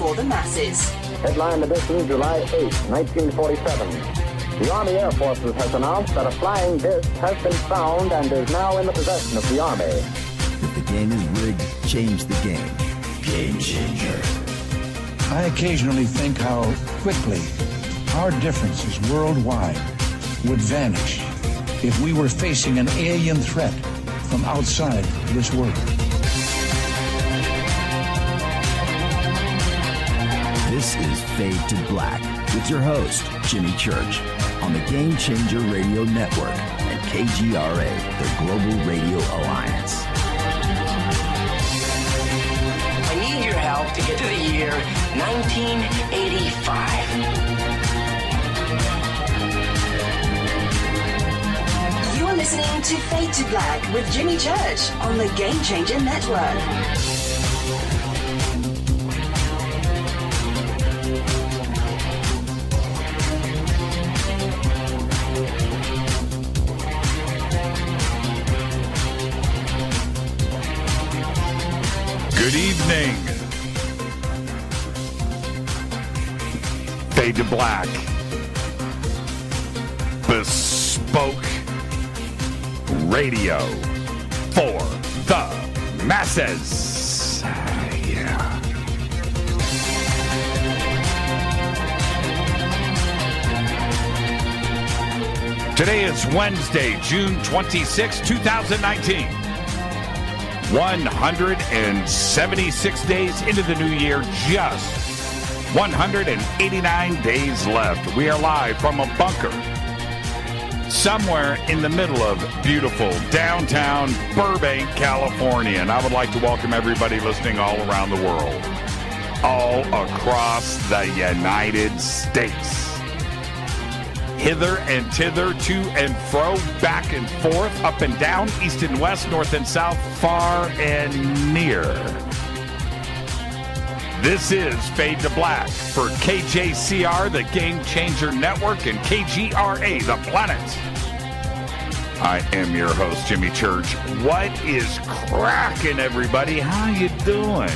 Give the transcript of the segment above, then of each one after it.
for the masses. Headline edition, July 8, 1947. The Army Air Forces has announced that a flying disc has been found and is now in the possession of the Army. If the game is rigged, change the game. Game changer. I occasionally think how quickly our differences worldwide would vanish if we were facing an alien threat from outside this world. This is Fade to Black with your host, Jimmy Church, on the Game Changer Radio Network and KGRA, the Global Radio Alliance. I need your help to get to the year 1985. You're listening to Fade to Black with Jimmy Church on the Game Changer Network. Good evening. Fade to Black. Bespoke radio for the masses. Yeah. Today is Wednesday, June 26, 2019. 176 days into the new year, just 189 days left. We are live from a bunker somewhere in the middle of beautiful downtown Burbank, California. And I would like to welcome everybody listening all around the world, all across the United States. Hither and thither, to and fro, back and forth, up and down, east and west, north and south, far and near. This is Fade to Black for KJCR, the Game Changer Network, and KGRA, the planet. I am your host, Jimmy Church. What is cracking, everybody? How you doing?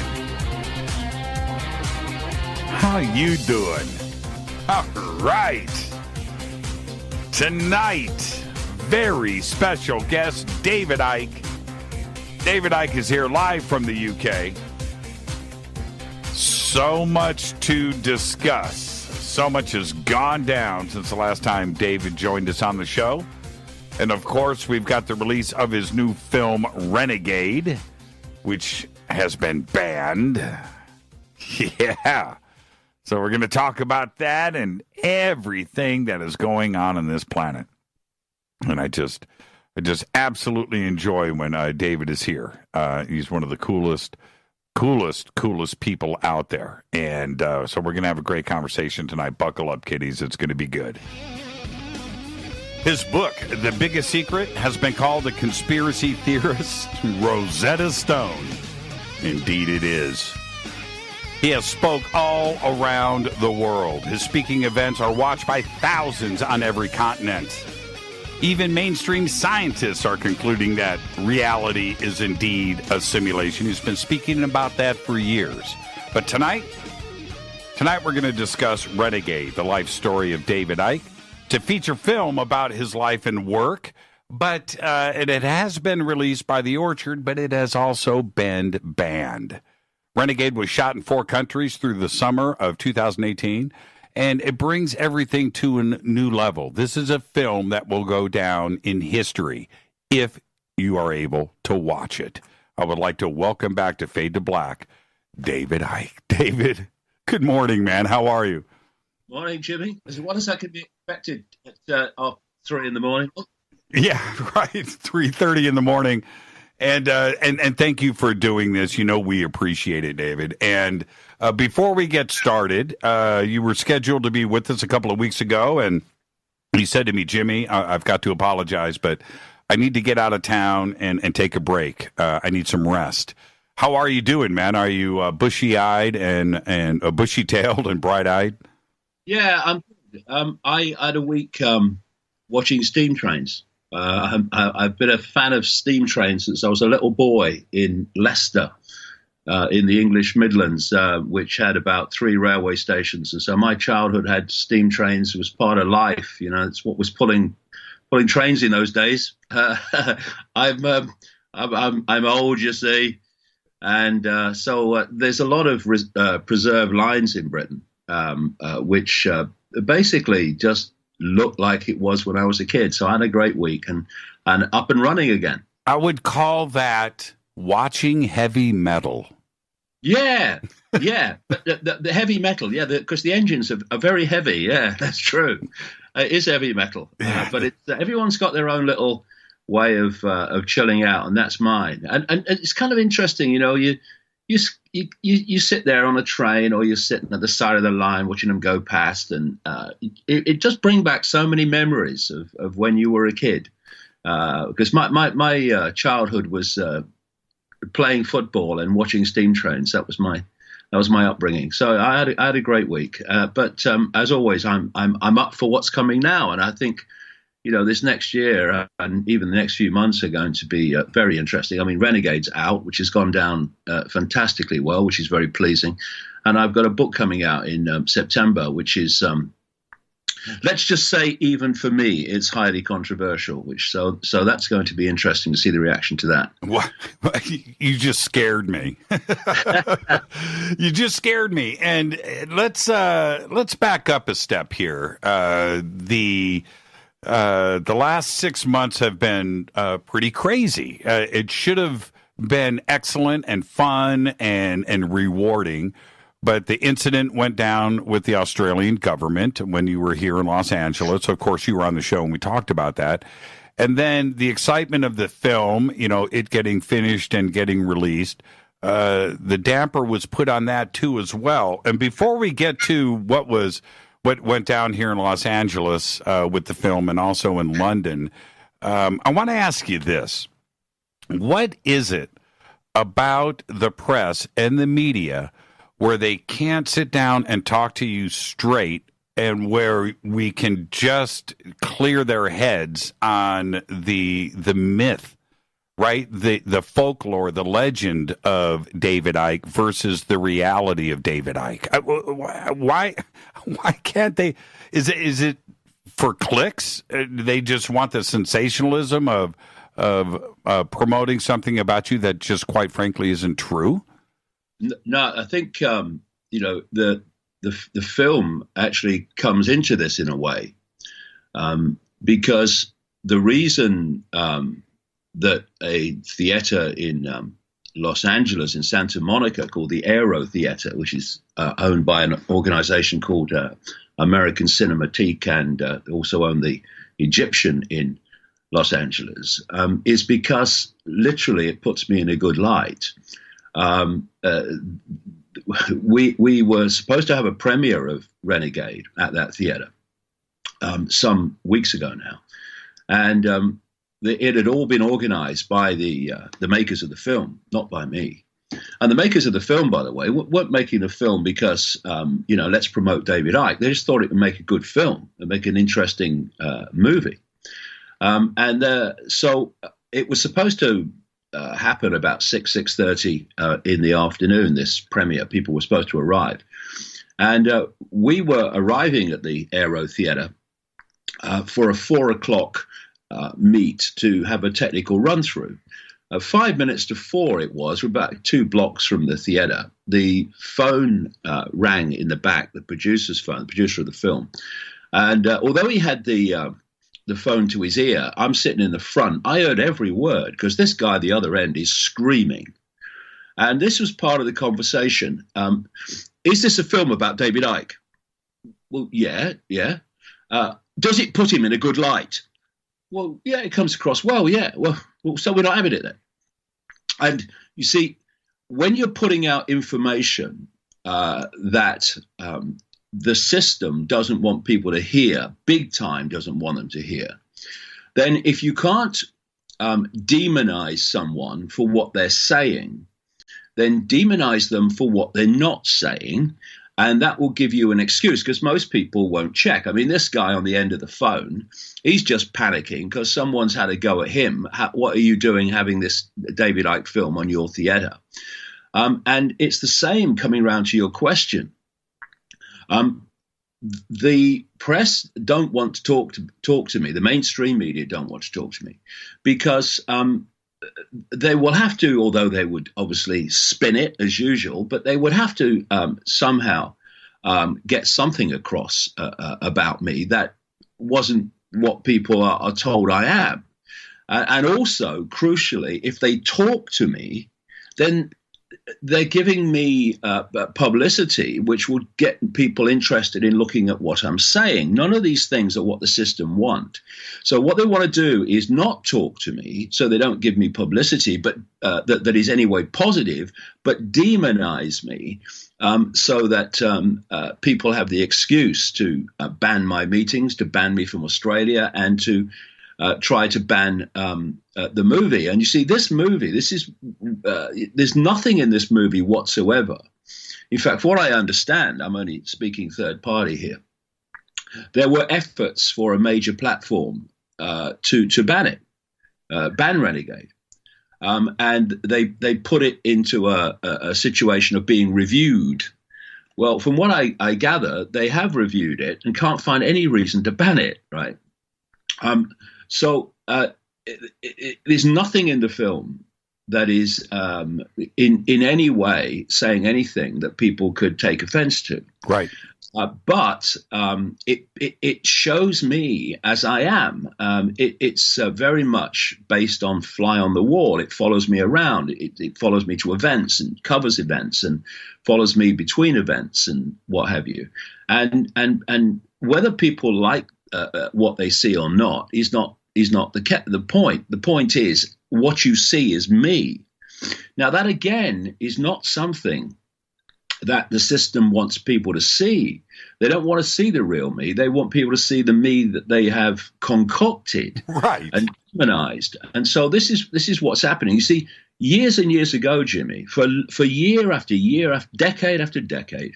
How you doing? All right. Tonight, very special guest, David Icke. David Icke is here live from the UK. So much to discuss. So much has gone down since the last time David joined us on the show. And, of course, we've got the release of his new film, Renegade, which has been banned. Yeah. So we're going to talk about that and everything that is going on this planet. And I just absolutely enjoy when David is here. He's one of the coolest people out there. And so we're going to have a great conversation tonight. Buckle up, kiddies. It's going to be good. His book, The Biggest Secret, has been called The Conspiracy Theorist Rosetta Stone. Indeed it is. He has spoke all around the world. His speaking events are watched by thousands on every continent. Even mainstream scientists are concluding that reality is indeed a simulation. He's been speaking about that for years. But tonight we're going to discuss Renegade, the life story of David Icke. It's a feature film about his life and work, but and it has been released by The Orchard, but it has also been banned. Renegade was shot in 4 countries through the summer of 2018, and it brings everything to a new level. This is a film that will go down in history if you are able to watch it. I would like to welcome back to Fade to Black, David Icke. David, good morning, man. How are you? Morning, Jimmy. As well as I could be expected at 3 in the morning. Yeah, right. 3:30 in the morning. And thank you for doing this. You know, we appreciate it, David. And before we get started, you were scheduled to be with us a couple of weeks ago, and you said to me, Jimmy, I've got to apologize, but I need to get out of town and take a break. I need some rest. How are you doing, man? Are you bushy-eyed and bushy-tailed and bright-eyed? Yeah, I'm good. I had a week watching steam trains. I've been a fan of steam trains since I was a little boy in Leicester. in the English Midlands, which had about 3 railway stations. And so my childhood had steam trains. It was part of life. You know, it's what was pulling trains in those days. I'm old, you see. And so there's a lot of preserved lines in Britain, which basically just looked like it was when I was a kid. So I had a great week and up and running again. I would call that watching heavy metal. Yeah. But the heavy metal, because the engines are very heavy. Yeah, that's true. It is heavy metal. But everyone's got their own little way of chilling out, and that's mine. And it's kind of interesting, you know. You sit there on a train, or you're sitting at the side of the line watching them go past, and it just brings back so many memories of when you were a kid. Because my childhood was playing football and watching steam trains. That was my upbringing. So I had a great week. But as always, I'm up for what's coming now, and I think, you know, this next year and even the next few months are going to be very interesting. I mean, Renegade's out, which has gone down fantastically well, which is very pleasing. And I've got a book coming out in September, which is, let's just say, even for me, it's highly controversial. So that's going to be interesting to see the reaction to that. What? You just scared me. You just scared me. And let's back up a step here. The last 6 months have been pretty crazy. It should have been excellent and fun and rewarding, but the incident went down with the Australian government when you were here in Los Angeles. Of course, you were on the show and we talked about that. And then the excitement of the film, you know, it getting finished and getting released, the damper was put on that too as well. And before we get to what went down here in Los Angeles with the film and also in London, I want to ask you this. What is it about the press and the media where they can't sit down and talk to you straight, and where we can just clear their heads on the myth, right? The folklore, the legend of David Icke versus the reality of David Icke? Why can't they? Is it for clicks? They just want the sensationalism of promoting something about you that just, quite frankly, isn't true? No, I think you know, the film actually comes into this in a way, because the reason that a theater in Los Angeles, in Santa Monica, called the Aero Theater, which is owned by an organization called American Cinematique, and also own the Egyptian in Los Angeles, is because literally it puts me in a good light. We were supposed to have a premiere of Renegade at that theater some weeks ago now, and it had all been organized by the makers of the film, not by me. And the makers of the film, by the way, weren't making the film because you know, let's promote David Icke. They just thought it would make a good film and make an interesting movie. So it was supposed to happen about 6:30 in the afternoon, this premiere. People were supposed to arrive. And we were arriving at the Aero Theater for a 4 o'clock meet to have a technical run-through. 5 minutes to 4 it was. We're about 2 blocks from the theater. The phone rang in the back, the producer's phone, the producer of the film. And although he had the phone to his ear, I'm sitting in the front. I heard every word because this guy at the other end is screaming. And this was part of the conversation. Is this a film about David Icke? Well, yeah. Does it put him in a good light? Well, yeah, it comes across well, yeah. Well, so we're not having it then. And you see, when you're putting out information that the system doesn't want people to hear, big time doesn't want them to hear, then if you can't demonize someone for what they're saying, then demonize them for what they're not saying, and that will give you an excuse, because most people won't check. I mean, this guy on the end of the phone, he's just panicking because someone's had a go at him. What are you doing having this David Icke film on your theater? And it's the same coming round to your question. The press don't want to talk to me. The mainstream media don't want to talk to me because they will have to, although they would obviously spin it as usual, but they would have to somehow get something across about me that wasn't what people are told I am. And also, crucially, if they talk to me, then they're giving me publicity, which would get people interested in looking at what I'm saying. None of these things are what the system want. So what they want to do is not talk to me, so they don't give me publicity, but that is anyway positive, but demonize me, so that people have the excuse to ban my meetings, to ban me from Australia, and to try to ban the movie. And you see, this movie, there's nothing in this movie whatsoever. In fact, from what I understand, I'm only speaking third party here, there were efforts for a major platform to ban it, ban Renegade. And they put it into a situation of being reviewed. Well, from what I gather, they have reviewed it and can't find any reason to ban it, right? So there's nothing in the film that is in any way saying anything that people could take offense to. Right. But it shows me as I am. It's very much based on fly on the wall. It follows me around. It follows me to events and covers events and follows me between events and what have you. And whether people like what they see or not is not the point. The point is what you see is me. Now that again is not something that the system wants people to see. They don't want to see the real me. They want people to see the me that they have concocted, right, and demonized. And so this is what's happening. You see, years and years ago, Jimmy, for year after year, decade after decade,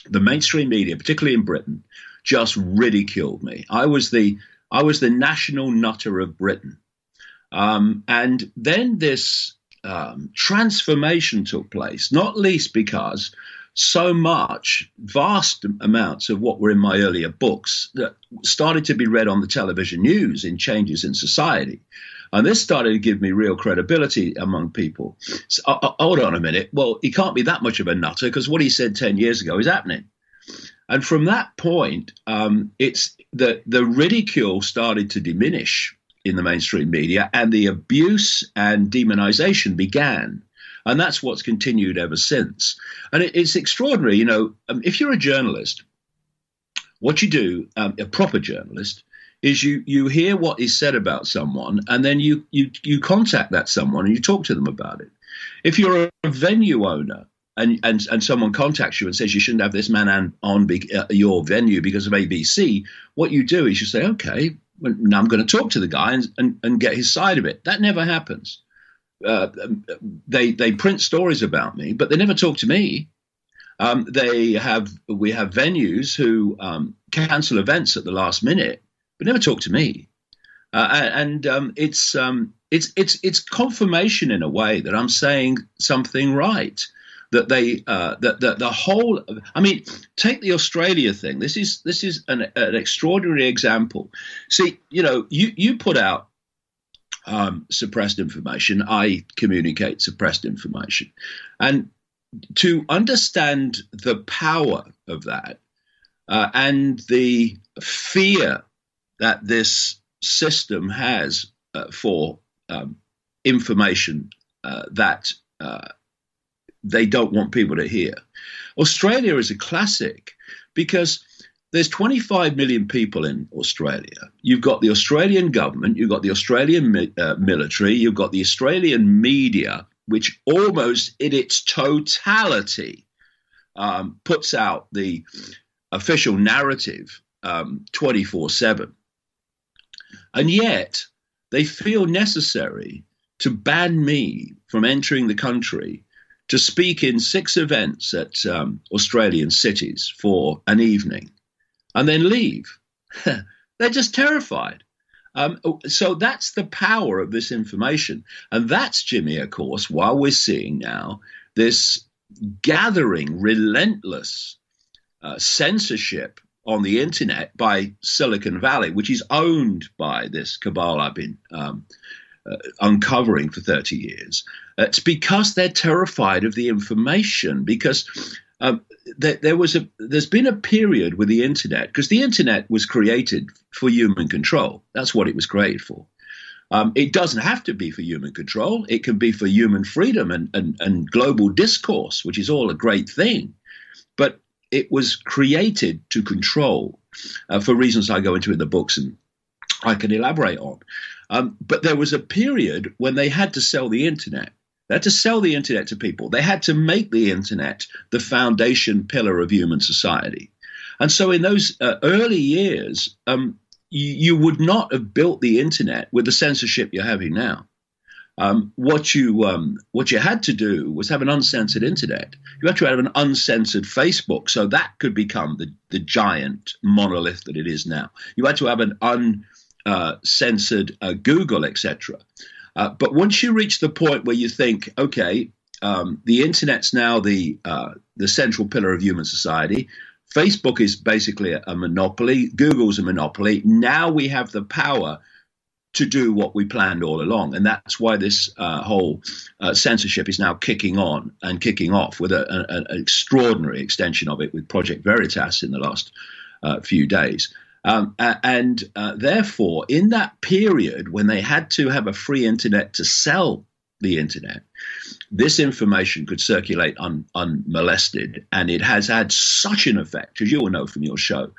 the mainstream media, particularly in Britain, just ridiculed me. I was the national nutter of Britain. And then this transformation took place, not least because so much, vast amounts of what were in my earlier books that started to be read on the television news in changes in society. And this started to give me real credibility among people. So, hold on a minute. Well, he can't be that much of a nutter because what he said 10 years ago is happening. And from that point, it's the ridicule started to diminish in the mainstream media, and the abuse and demonization began. And that's what's continued ever since. And it's extraordinary. You know, if you're a journalist, what you do, a proper journalist, is you hear what is said about someone, and then you contact that someone and you talk to them about it. If you're a venue owner, and someone contacts you and says you shouldn't have this man on your venue because of ABC, what you do is you say, okay, well, now I'm going to talk to the guy and get his side of it. That never happens. They print stories about me, but they never talk to me. We have venues who cancel events at the last minute, but never talk to me. It's confirmation in a way that I'm saying something right. That the whole, I mean, take the Australia thing. This is an extraordinary example. See, you know, you put out suppressed information. I communicate suppressed information, and to understand the power of that and the fear that this system has for information that they don't want people to hear. Australia is a classic because there's 25 million people in Australia. You've got the Australian government, you've got the Australian military, you've got the Australian media, which almost in its totality puts out the official narrative 24/7. And yet they feel necessary to ban me from entering the country to speak in 6 events at Australian cities for an evening and then leave. They're just terrified. So that's the power of this information. And that's, Jimmy, of course, why we're seeing now this gathering, relentless censorship on the internet by Silicon Valley, which is owned by this cabal I've been uncovering for 30 years. It's because they're terrified of the information, because there's been a period with the internet, because the internet was created for human control. That's what it was created for. It doesn't have to be for human control. It can be for human freedom and global discourse, which is all a great thing. But it was created to control for reasons I go into in the books and I can elaborate on. But there was a period when they had to sell the internet. They had to sell the internet to people. They had to make the internet the foundation pillar of human society. And so in those early years, you would not have built the internet with the censorship you're having now. What you had to do was have an uncensored internet. You had to have an uncensored Facebook, so that could become the giant monolith that it is now. You had to have an uncensored Google, etc. But once you reach the point where you think, okay, the internet's now the central pillar of human society. Facebook is basically a monopoly. Google's a monopoly. Now we have the power to do what we planned all along. And that's why this whole censorship is now kicking on and kicking off with an extraordinary extension of it with Project Veritas in the last few days. Therefore, in that period when they had to have a free internet to sell the internet, this information could circulate unmolested, and it has had such an effect, as you will know from your show,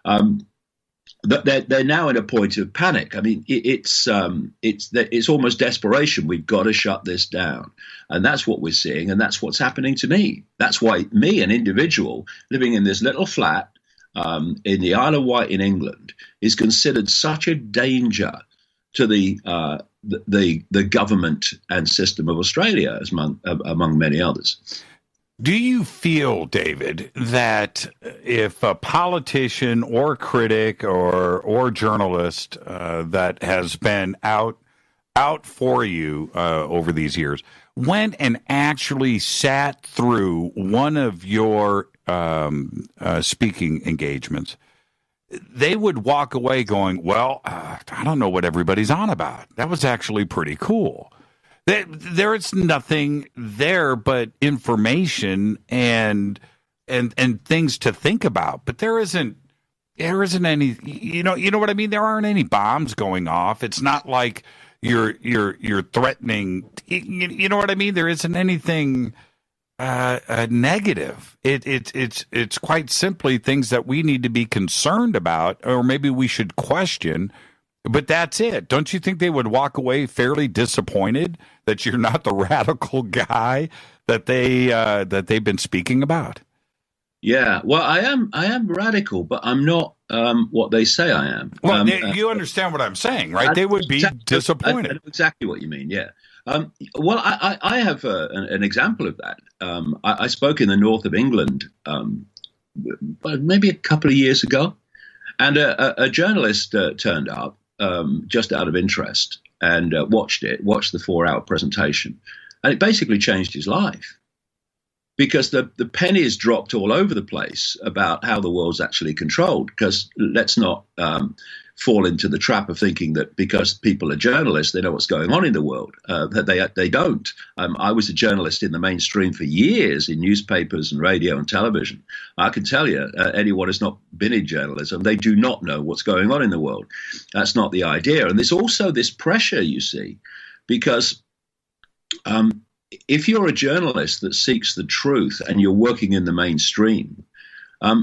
that they're now at a point of panic. I mean, it's almost desperation. We've got to shut this down, and that's what we're seeing, and that's what's happening to me. That's why me, an individual living in this little flat in the Isle of Wight in England, is considered such a danger to the government and system of Australia, as among many others. Do you feel, David, that if a politician or critic or journalist that has been out for you over these years went and actually sat through one of your speaking engagements, they would walk away going, well, I don't know what everybody's on about. That was actually pretty cool. There is nothing there but information and things to think about. But there isn't any, you know what I mean? There aren't any bombs going off. It's not like you're threatening, you know what I mean? There isn't anything negative. It's quite simply things that we need to be concerned about, or maybe we should question. But that's it. Don't you think they would walk away fairly disappointed that you're not the radical guy that they've been speaking about? Yeah, well, I am radical, but I'm not what they say I am. Well, you understand what I'm saying, right? They would be disappointed. I know exactly what you mean. Yeah. Well, I have an example of that. I spoke in the north of England maybe a couple of years ago, and a journalist turned up just out of interest and watched the 4-hour presentation, and it basically changed his life, because the pennies dropped all over the place about how the world's actually controlled. Because let's not fall into the trap of thinking that because people are journalists, they know what's going on in the world. That they don't. I was a journalist in the mainstream for years in newspapers and radio and television. I can tell you, anyone who's not been in journalism, they do not know what's going on in the world. That's not the idea. And there's also this pressure, you see, because if you're a journalist that seeks the truth and you're working in the mainstream,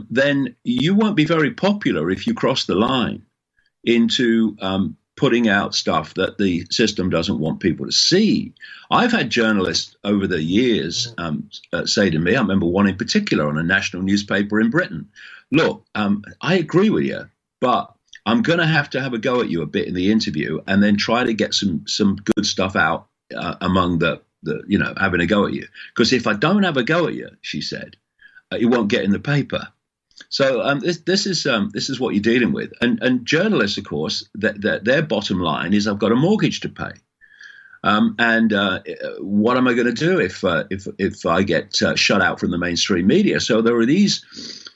then you won't be very popular if you cross the line into putting out stuff that the system doesn't want people to see. I've had journalists over the years say to me, I remember one in particular on a national newspaper in Britain, look, I agree with you, but I'm going to have a go at you a bit in the interview and then try to get some good stuff out among the having a go at you. Because if I don't have a go at you, she said, it won't get in the paper. So this is what you're dealing with. And journalists, of course, their bottom line is I've got a mortgage to pay. And what am I going to do if I get shut out from the mainstream media? So there are these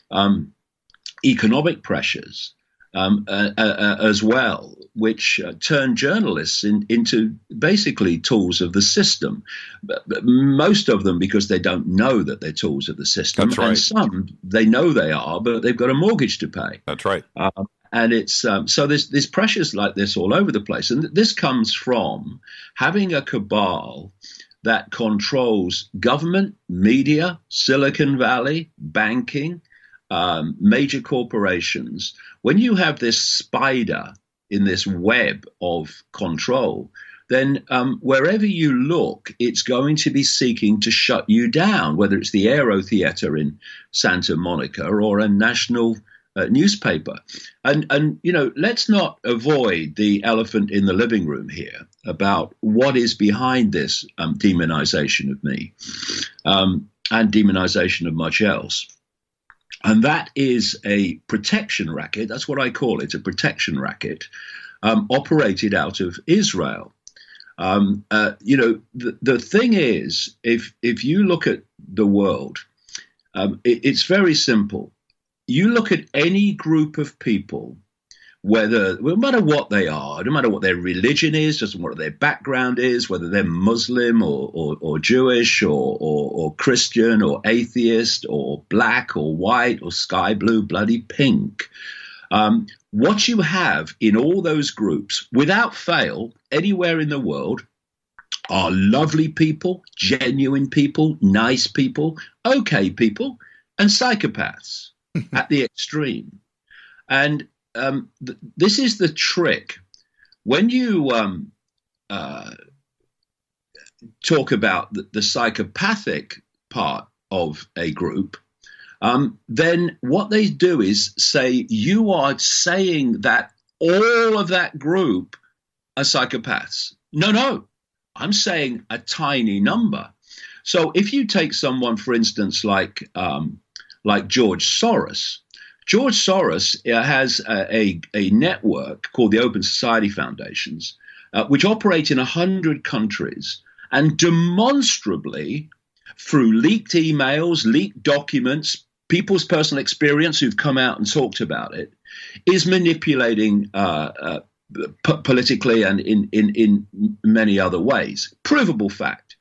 economic pressures as well, which turn journalists into basically tools of the system. But most of them because they don't know that they're tools of the system. That's right. And some, they know they are, but they've got a mortgage to pay. That's right. And it's so there's pressures like this all over the place. And this comes from having a cabal that controls government, media, Silicon Valley, banking, major corporations. When you have this spider in this web of control, then wherever you look, it's going to be seeking to shut you down, whether it's the Aero Theater in Santa Monica or a national newspaper. And you know, let's not avoid the elephant in the living room here about what is behind this demonization of me and demonization of much else. And that is a protection racket. That's what I call it, a protection racket operated out of Israel. You know, the thing is, if you look at the world, it's very simple. You look at any group of people, no matter what they are, no matter what their religion is, doesn't matter what their background is, whether they're Muslim or Jewish or Christian or atheist or black or white or sky blue, bloody pink. What you have in all those groups, without fail, anywhere in the world, are lovely people, genuine people, nice people, okay people, and psychopaths at the extreme. And this is the trick. When you talk about the psychopathic part of a group, then what they do is say, you are saying that all of that group are psychopaths. No, I'm saying a tiny number. So if you take someone, for instance, like George Soros. George Soros has a network called the Open Society Foundations, which operate in 100 countries, and demonstrably, through leaked emails, leaked documents, people's personal experience who've come out and talked about it, is manipulating politically and in many other ways. Provable fact.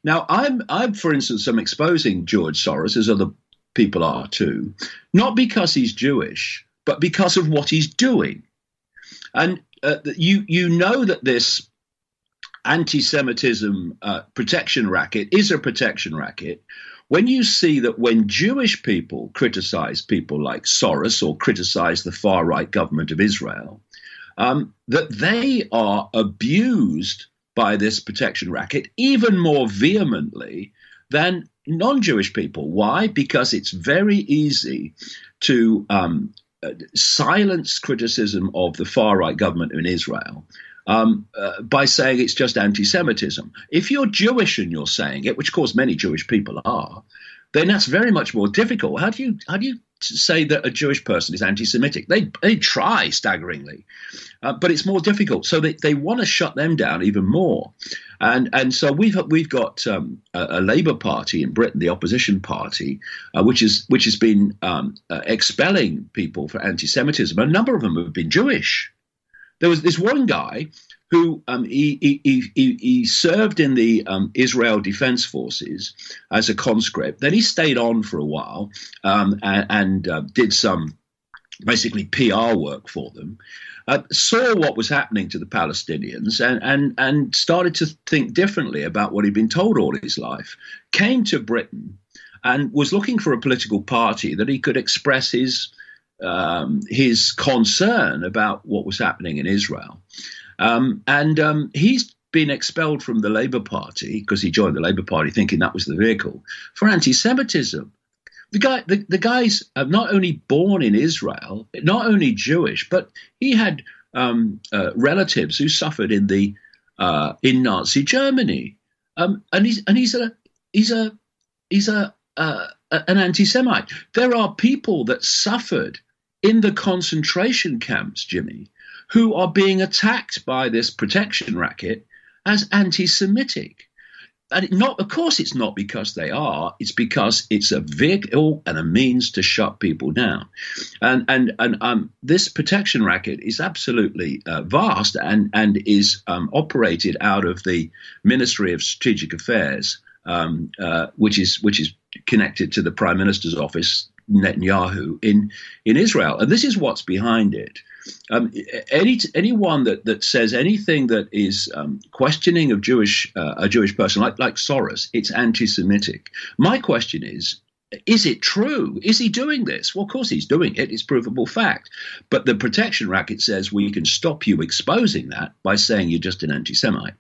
Now, I'm for instance, I'm exposing George Soros, as other people are too, not because he's Jewish, but because of what he's doing. And you know that this anti-Semitism protection racket is a protection racket when you see that when Jewish people criticize people like Soros or criticize the far-right government of Israel, that they are abused by this protection racket even more vehemently than non-Jewish people. Why? Because it's very easy to silence criticism of the far-right government in Israel by saying it's just anti-Semitism. If you're Jewish and you're saying it, which of course many Jewish people are, then that's very much more difficult. How do you say that a Jewish person is anti-Semitic? They try staggeringly, but it's more difficult. So they want to shut them down even more. And so we've got a Labour Party in Britain, the opposition party, which has been expelling people for anti-Semitism. A number of them have been Jewish. There was this one guy who he served in the Israel Defense Forces as a conscript. Then he stayed on for a while and did some basically PR work for them. Saw what was happening to the Palestinians and started to think differently about what he'd been told all his life. Came to Britain and was looking for a political party that he could express his concern about what was happening in Israel. He's been expelled from the Labour Party because he joined the Labour Party thinking that was the vehicle for anti-Semitism. The guy's not only born in Israel, not only Jewish, but he had relatives who suffered in Nazi Germany, and he's an anti-Semite. There are people that suffered in the concentration camps, Jimmy, who are being attacked by this protection racket as anti-Semitic. And of course, it's not because they are. It's because it's a vehicle and a means to shut people down. And this protection racket is absolutely vast and is operated out of the Ministry of Strategic Affairs, which is connected to the Prime Minister's office, Netanyahu, in Israel. And this is what's behind it. Anyone that says anything that is questioning of a Jewish person, like Soros, it's anti-Semitic. My question is it true? Is he doing this? Well, of course he's doing it. It's provable fact. But the protection racket says we can stop you exposing that by saying you're just an anti-Semite.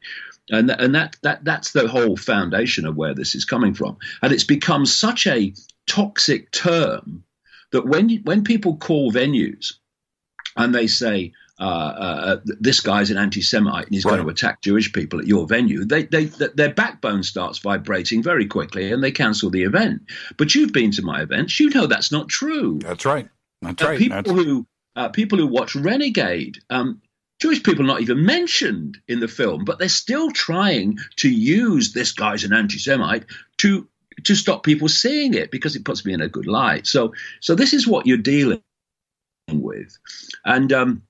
And that's the whole foundation of where this is coming from. And it's become such a toxic term that when people call venues and they say, this guy's an anti-Semite and he's going to attack Jewish people at your venue, their backbone starts vibrating very quickly and they cancel the event. But you've been to my events. You know that's not true. That's right. That's right. People who watch Renegade, Jewish people are not even mentioned in the film, but they're still trying to use this guy's an anti-Semite to stop people seeing it because it puts me in a good light. So this is what you're dealing with. And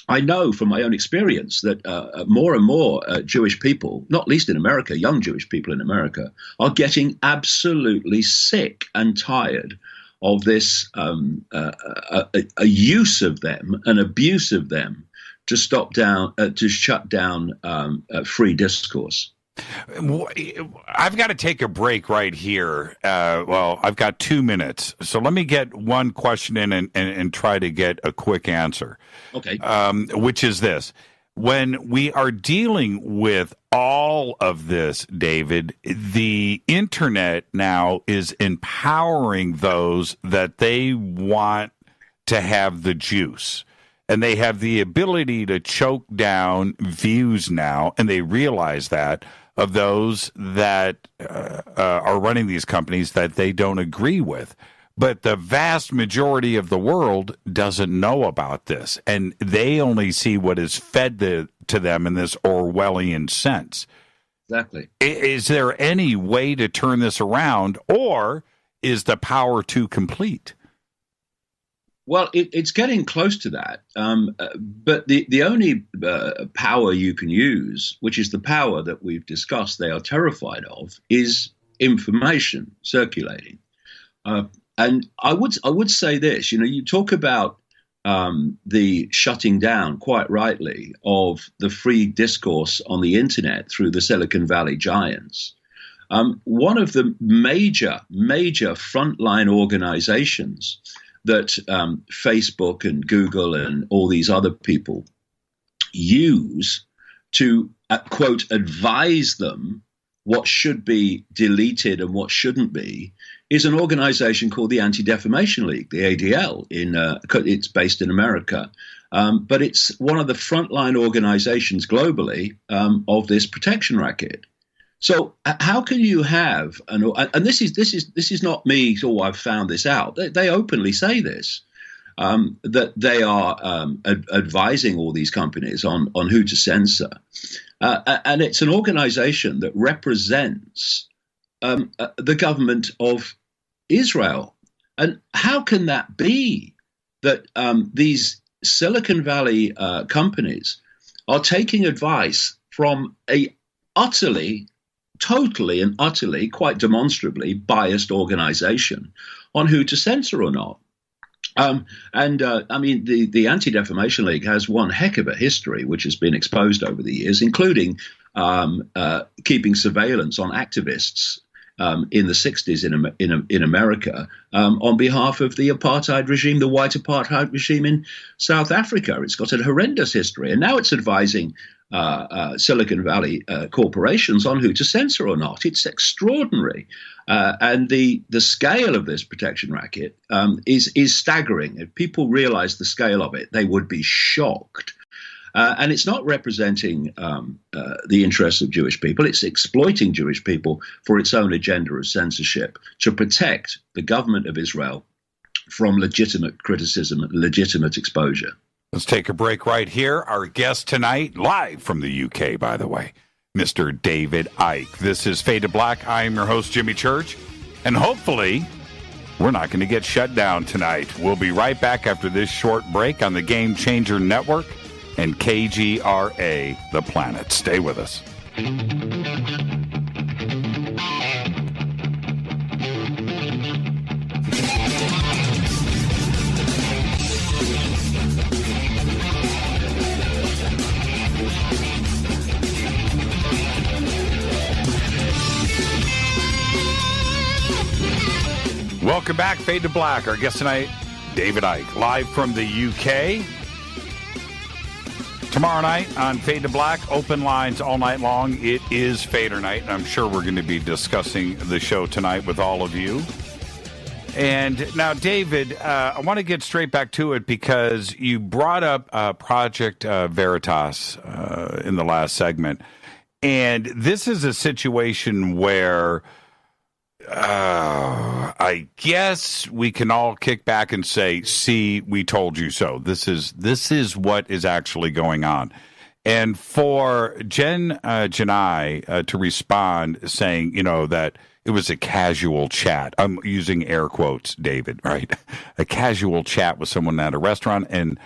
I know from my own experience that more and more Jewish people, not least in America, young Jewish people in America, are getting absolutely sick and tired of this a use of them, an abuse of them to shut down free discourse. I've got to take a break right here. I've got 2 minutes. So let me get one question in and try to get a quick answer. Okay. Which is this. When we are dealing with all of this, David, the internet now is empowering those that they want to have the juice. And they have the ability to choke down views now, and they realize that, of those that are running these companies that they don't agree with. But the vast majority of the world doesn't know about this, and they only see what is fed to them in this Orwellian sense. Exactly. Is there any way to turn this around, or is the power too complete? Well, it's getting close to that. But the only power you can use, which is the power that we've discussed they are terrified of, is information circulating. And I would say this, you talk about the shutting down, quite rightly, of the free discourse on the internet through the Silicon Valley giants. One of the major frontline organizations that Facebook and Google and all these other people use to, quote, advise them what should be deleted and what shouldn't be, is an organization called the Anti-Defamation League, the ADL. It's based in America. But it's one of the frontline organizations globally of this protection racket. So how can you have and this is not me, so I've found this out. They openly say this, that they are advising all these companies on who to censor. And it's an organization that represents the government of Israel. And how can that be that these Silicon Valley companies are taking advice from a totally and utterly, quite demonstrably biased organization on who to censor or not? I mean, the Anti-Defamation League has one heck of a history, which has been exposed over the years, including keeping surveillance on activists in the 60s in America on behalf of the apartheid regime, the white apartheid regime in South Africa. It's got a horrendous history. And now it's advising Silicon Valley corporations on who to censor or not. It's extraordinary. And the scale of this protection racket is staggering. If people realize the scale of it, they would be shocked. And it's not representing the interests of Jewish people. It's exploiting Jewish people for its own agenda of censorship to protect the government of Israel from legitimate criticism and legitimate exposure. Let's take a break right here. Our guest tonight, live from the UK, by the way, Mr. David Icke. This is Fade to Black. I am your host, Jimmy Church, and hopefully we're not going to get shut down tonight. We'll be right back after this short break on the Game Changer Network and KGRA, The Planet. Stay with us. Welcome back, Fade to Black. Our guest tonight, David Icke, live from the UK. Tomorrow night on Fade to Black, open lines all night long. It is Fader night, and I'm sure we're going to be discussing the show tonight with all of you. And now, David, I want to get straight back to it because you brought up Project Veritas in the last segment. And this is a situation where I guess we can all kick back and say, see, we told you so. This is what is actually going on. And for Janai to respond saying, that it was a casual chat. I'm using air quotes, David, right? A casual chat with someone at a restaurant, and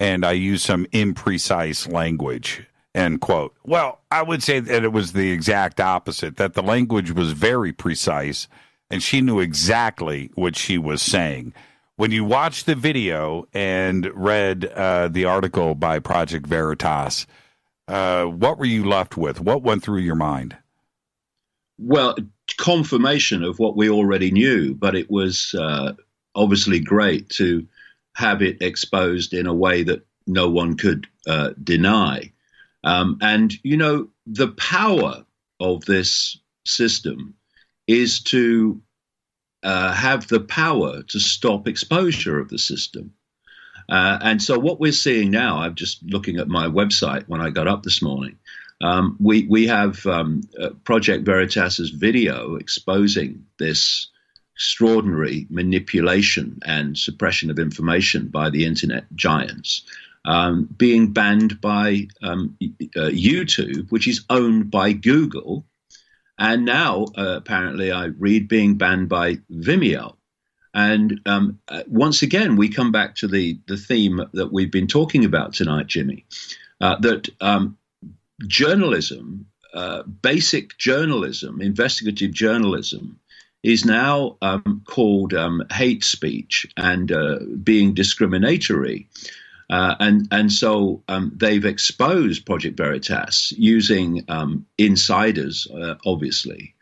I use some imprecise language, end quote. Well, I would say that it was the exact opposite, that the language was very precise, and she knew exactly what she was saying. When you watched the video and read the article by Project Veritas, what were you left with? What went through your mind? Well, confirmation of what we already knew, but it was obviously great to have it exposed in a way that no one could deny. And, the power of this system is to have the power to stop exposure of the system. And so what we're seeing now, I'm just looking at my website when I got up this morning, we have Project Veritas's video exposing this extraordinary manipulation and suppression of information by the internet giants, being banned by YouTube, which is owned by Google, and now apparently I read being banned by Vimeo. And once again, we come back to the theme that we've been talking about tonight, Jimmy, that journalism, basic journalism, investigative journalism, is now called hate speech and being discriminatory. And so they've exposed Project Veritas using insiders, obviously,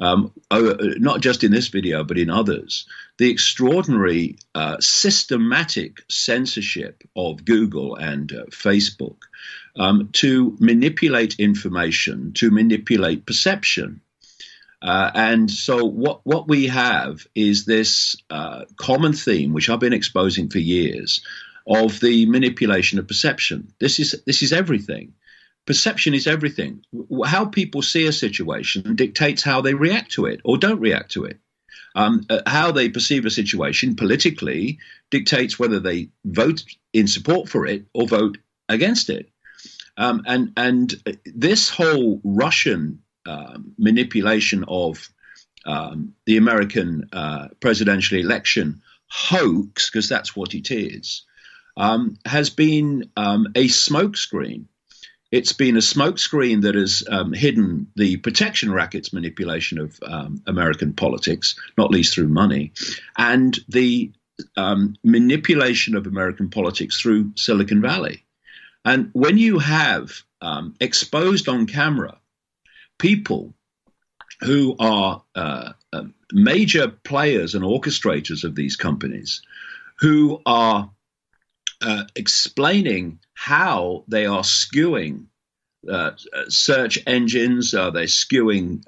not just in this video, but in others, the extraordinary systematic censorship of Google and Facebook to manipulate information, to manipulate perception. And so what we have is this common theme, which I've been exposing for years, of the manipulation of perception. This is everything. Perception is everything. How people see a situation dictates how they react to it or don't react to it. How they perceive a situation politically dictates whether they vote in support for it or vote against it. And this whole Russian manipulation of the American presidential election hoax, because that's what it is, has been a smokescreen. It's been a smokescreen that has hidden the protection racket's manipulation of American politics, not least through money, and the manipulation of American politics through Silicon Valley. And when you have exposed on camera people who are major players and orchestrators of these companies, who are explaining how they are skewing search engines, they're skewing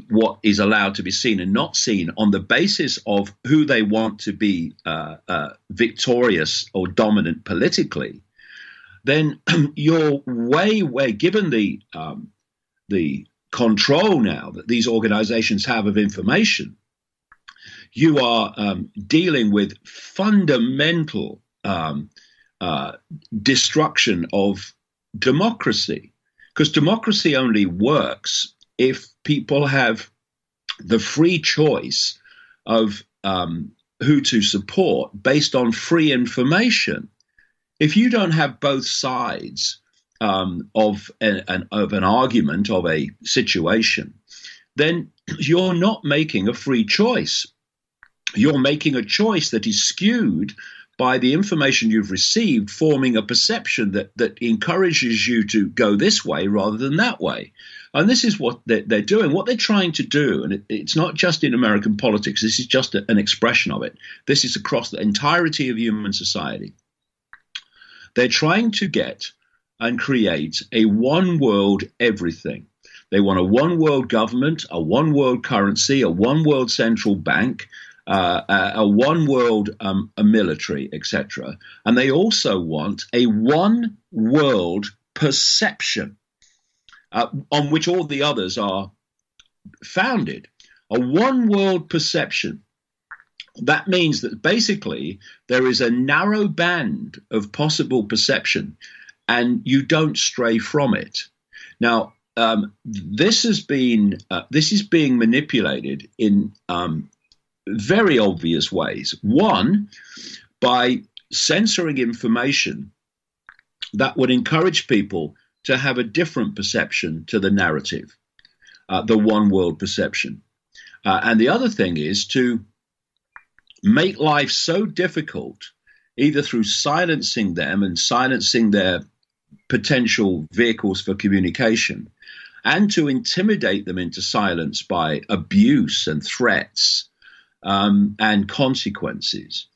what is allowed to be seen and not seen on the basis of who they want to be victorious or dominant politically, then you're way, given the control now that these organizations have of information, you are dealing with fundamental destruction of democracy. Because democracy only works if people have the free choice of who to support based on free information. If you don't have both sides of an argument, of a situation, then you're not making a free choice. You're making a choice that is skewed by the information you've received, forming a perception that encourages you to go this way rather than that way. And this is what they're doing. What they're trying to do, and it's not just in American politics, this is just an expression of it. This is across the entirety of human society. They're trying to get and create a one world everything. They want a one world government, a one world currency, a one world central bank, a one world a military, etc. And they also want a one world perception on which all the others are founded. A one world perception. That means that basically there is a narrow band of possible perception and you don't stray from it. Now, this is being manipulated in very obvious ways. One, by censoring information that would encourage people to have a different perception to the narrative, the one world perception. And the other thing is to make life so difficult, either through silencing them and silencing their potential vehicles for communication, and to intimidate them into silence by abuse and threats and consequences,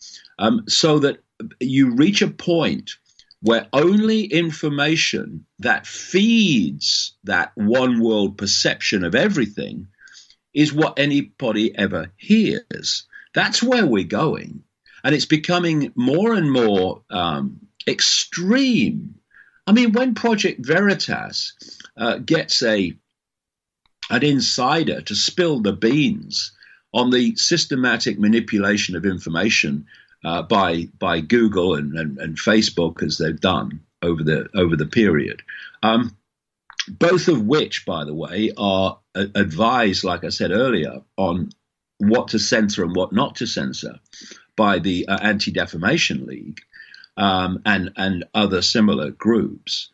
so that you reach a point where only information that feeds that one world perception of everything is what anybody ever hears. That's where we're going. And it's becoming more and more extreme. I mean, when Project Veritas gets an insider to spill the beans on the systematic manipulation of information by Google and Facebook, as they've done over the period, both of which, by the way, are advised, like I said earlier, on what to censor and what not to censor by the Anti-Defamation League and other similar groups.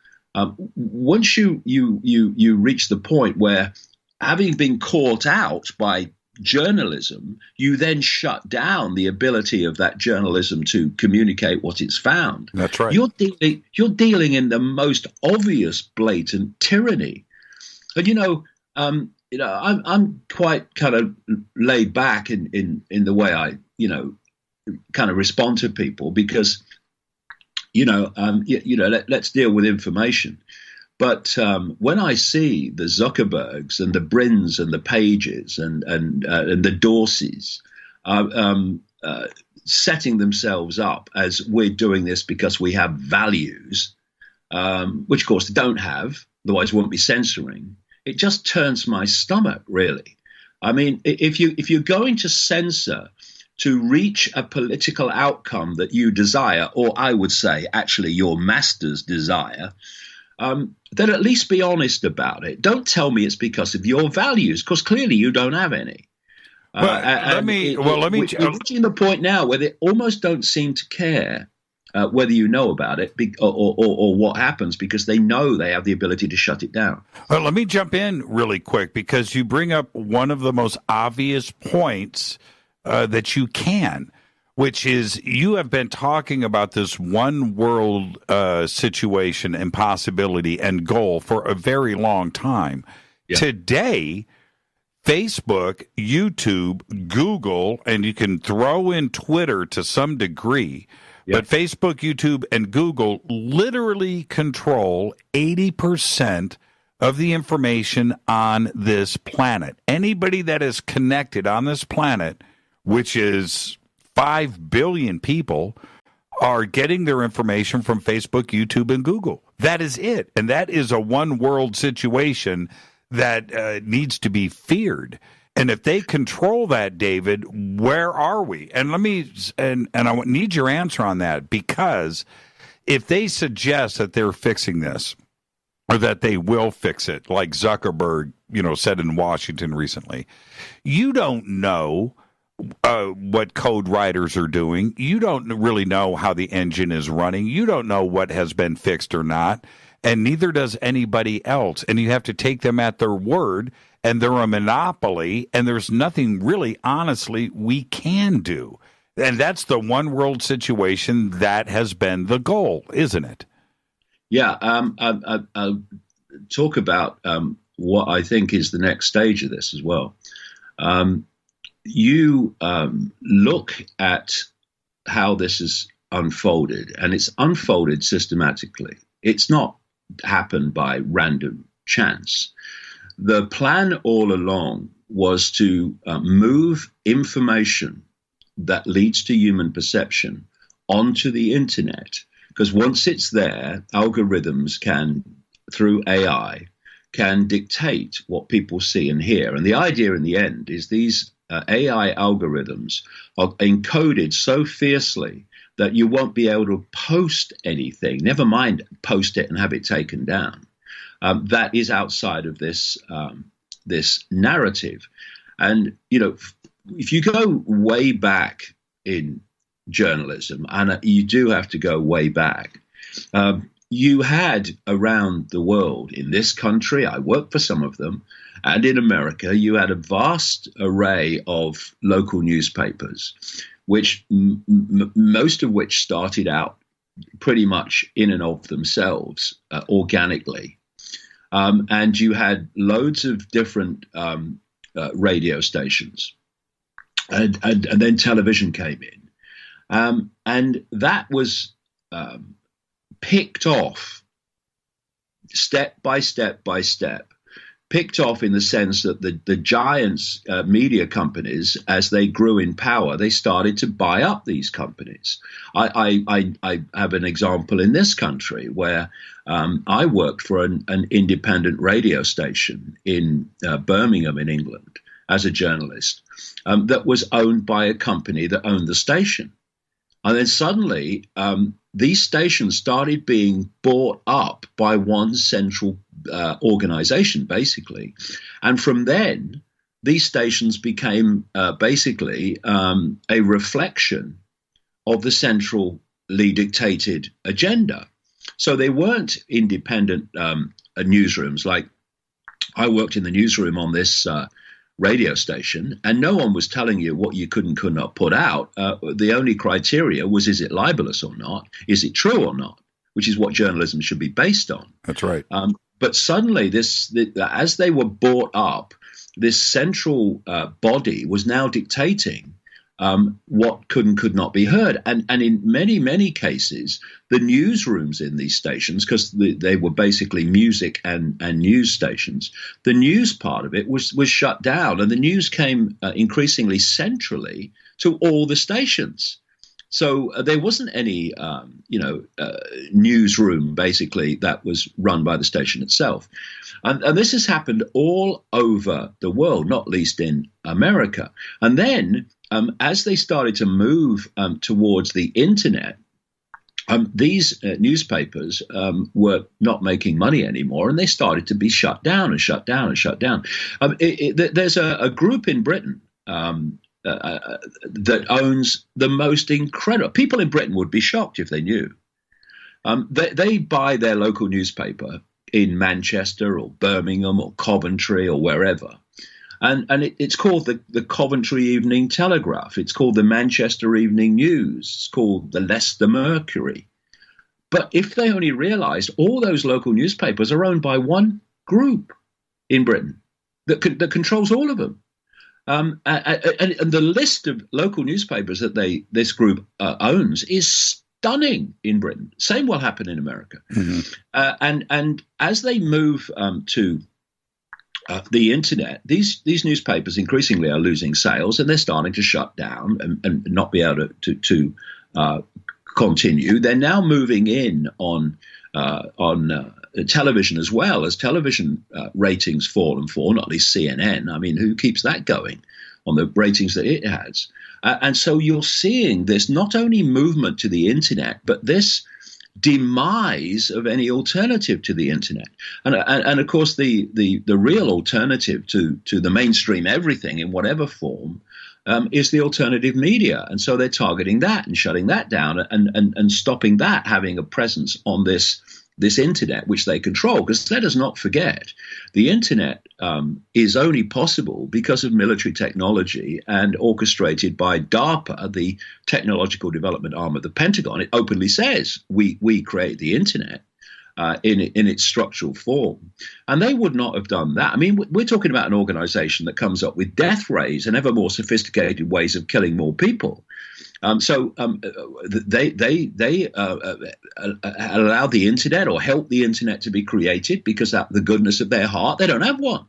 Once you reach the point where, having been caught out by journalism, you then shut down the ability of that journalism to communicate what it's found. That's right. You're dealing in the most obvious, blatant tyranny. And I'm quite kind of laid back in the way I kind of respond to people, because let's deal with information. But when I see the Zuckerbergs and the Brins and the Pages and the Dorseys setting themselves up as we're doing this because we have values, which of course they don't have, otherwise we won't be censoring, it just turns my stomach, really. I mean, if you're going to censor to reach a political outcome that you desire, or I would say actually your masters desire, then at least be honest about it. Don't tell me it's because of your values, because clearly you don't have any. We're reaching the point now where they almost don't seem to care whether you know about it or what happens, because they know they have the ability to shut it down. Well, let me jump in really quick, because you bring up one of the most obvious points that you can, which is you have been talking about this one world situation and possibility and goal for a very long time. Yeah. Today, Facebook, YouTube, Google, and you can throw in Twitter to some degree, but Facebook, YouTube, and Google literally control 80% of the information on this planet. Anybody that is connected on this planet, which is 5 billion people, are getting their information from Facebook, YouTube, and Google. That is it. And that is a one-world situation that needs to be feared. And if they control that, David, where are we? And I need your answer on that, because if they suggest that they're fixing this, or that they will fix it, like Zuckerberg, said in Washington recently. You don't know what code writers are doing. You don't really know how the engine is running. You don't know what has been fixed or not, and neither does anybody else. And you have to take them at their word, and they're a monopoly, and there's nothing really, honestly, we can do. And that's the one world situation that has been the goal, isn't it? Yeah, I'll talk about what I think is the next stage of this as well. You look at how this has unfolded, and it's unfolded systematically. It's not happened by random chance. The plan all along was to move information that leads to human perception onto the internet, because once it's there, algorithms can, through AI, can dictate what people see and hear. And the idea in the end is these AI algorithms are encoded so fiercely that you won't be able to post anything, never mind post it and have it taken down. That is outside of this narrative. And, if you go way back in journalism, and you do have to go way back, you had around the world, in this country, I worked for some of them, and in America, you had a vast array of local newspapers, which most of which started out pretty much in and of themselves, organically. And you had loads of different radio stations. And then television came in. And that was picked off step by step by step, picked off in the sense that the giants media companies, as they grew in power, they started to buy up these companies. I have an example in this country where I worked for an independent radio station in Birmingham in England as a journalist that was owned by a company that owned the station. And then suddenly these stations started being bought up by one central organization, basically. And from then, these stations became basically a reflection of the centrally dictated agenda. So they weren't independent newsrooms. Like, I worked in the newsroom on this radio station, and no one was telling you what you could not put out. The only criteria was, is it libelous or not? Is it true or not? Which is what journalism should be based on. That's right. But suddenly, as they were bought up, this central body was now dictating what could not be heard. And in many, many cases, the newsrooms in these stations, because they were basically music and news stations, the news part of it was shut down. And the news came increasingly centrally to all the stations. So there wasn't any, newsroom, basically, that was run by the station itself. And this has happened all over the world, not least in America. And then as they started to move towards the internet, these newspapers were not making money anymore, and they started to be shut down and shut down and shut down. There's a group in Britain that owns the most incredible. People in Britain would be shocked if they knew. They buy their local newspaper in Manchester or Birmingham or Coventry or wherever. And it's called the Coventry Evening Telegraph. It's called the Manchester Evening News. It's called the Leicester Mercury. But if they only realized all those local newspapers are owned by one group in Britain that controls all of them. And the list of local newspapers that this group owns is stunning in Britain. Same will happen in America. Mm-hmm. And as they move to the internet, these newspapers increasingly are losing sales, and they're starting to shut down and not be able to continue. They're now moving in on television as well, as television ratings fall and fall, not least CNN. I mean, who keeps that going on the ratings that it has? And so you're seeing this not only movement to the internet, but this demise of any alternative to the internet. And of course, the real alternative to the mainstream everything in whatever form is the alternative media. And so they're targeting that and shutting that down and stopping that having a presence on this internet, which they control. Because let us not forget, the internet is only possible because of military technology and orchestrated by DARPA, the technological development arm of the Pentagon. It openly says we create the internet in its structural form. And they would not have done that. I mean, we're talking about an organization that comes up with death rays and ever more sophisticated ways of killing more people. They allow the internet or help the internet to be created because out of the goodness of their heart, they don't have one.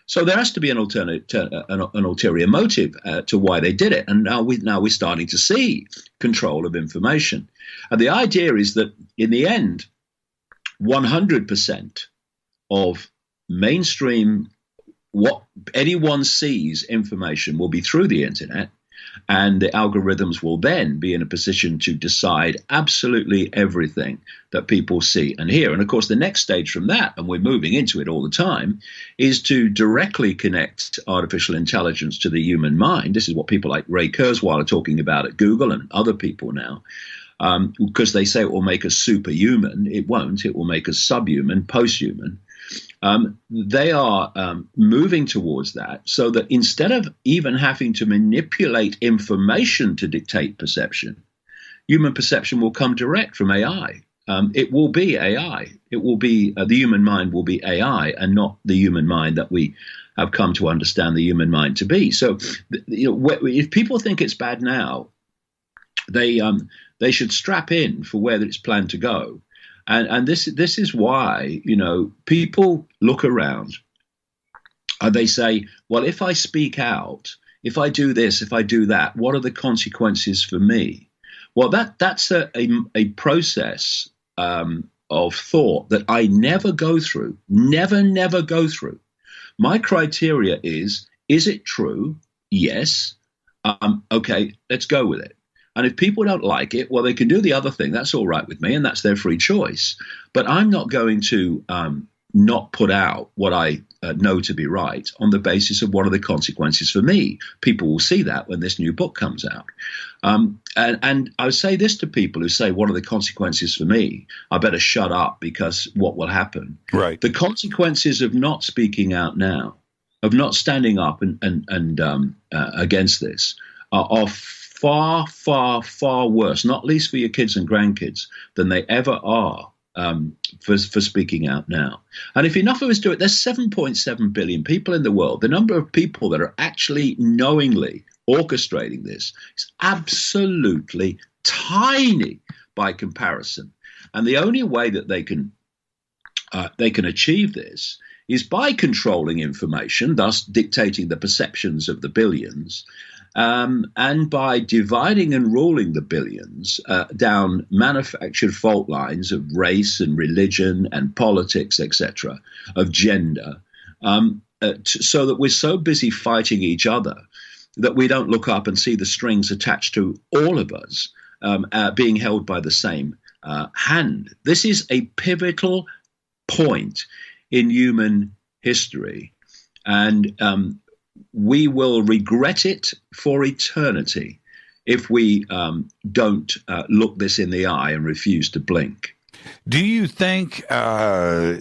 So there has to be an ulterior motive to why they did it. And now we're starting to see control of information. And the idea is that in the end, 100% of mainstream, what anyone sees information will be through the internet, and the algorithms will then be in a position to decide absolutely everything that people see and hear. And of course, the next stage from that, and we're moving into it all the time, is to directly connect artificial intelligence to the human mind. This is what people like Ray Kurzweil are talking about at Google and other people now. Because they say it will make us superhuman. It won't. It will make us subhuman, posthuman. They are moving towards that so that instead of even having to manipulate information to dictate perception, human perception will come direct from AI. It will be AI. It will be the human mind will be AI and not the human mind that we have come to understand the human mind to be. So, if people think it's bad now, they should strap in for where it's planned to go. And this is why, people look around and they say, well, if I speak out, if I do this, if I do that, what are the consequences for me? Well, that's a process of thought that I never go through, never go through. My criteria is it true? Yes. Okay, let's go with it. And if people don't like it, well, they can do the other thing. That's all right with me, and that's their free choice. But I'm not going to not put out what I know to be right on the basis of what are the consequences for me. People will see that when this new book comes out. And I would say this to people who say, what are the consequences for me? I better shut up because what will happen? Right. The consequences of not speaking out now, of not standing up and against this are far, far, far worse, not least for your kids and grandkids, than they ever are for speaking out now. And if enough of us do it, there's 7.7 billion people in the world. The number of people that are actually knowingly orchestrating this is absolutely tiny by comparison. And the only way that they can achieve this is by controlling information, thus dictating the perceptions of the billions, and by dividing and ruling the billions down manufactured fault lines of race and religion and politics, etc., of gender, so that we're so busy fighting each other that we don't look up and see the strings attached to all of us being held by the same hand. This is a pivotal point in human history, and we will regret it for eternity if we don't look this in the eye and refuse to blink. Do you think, the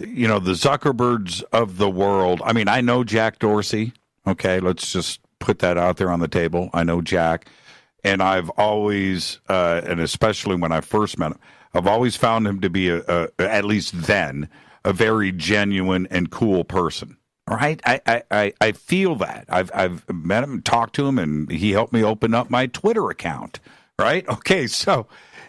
Zuckerbergs of the world, I mean, I know Jack Dorsey, okay, let's just put that out there on the table. I know Jack, and I've always, and especially when I first met him, I've always found him to be, at least then, a very genuine and cool person. Right, I feel that. I've met him, talked to him, and he helped me open up my Twitter account. Right? Okay, so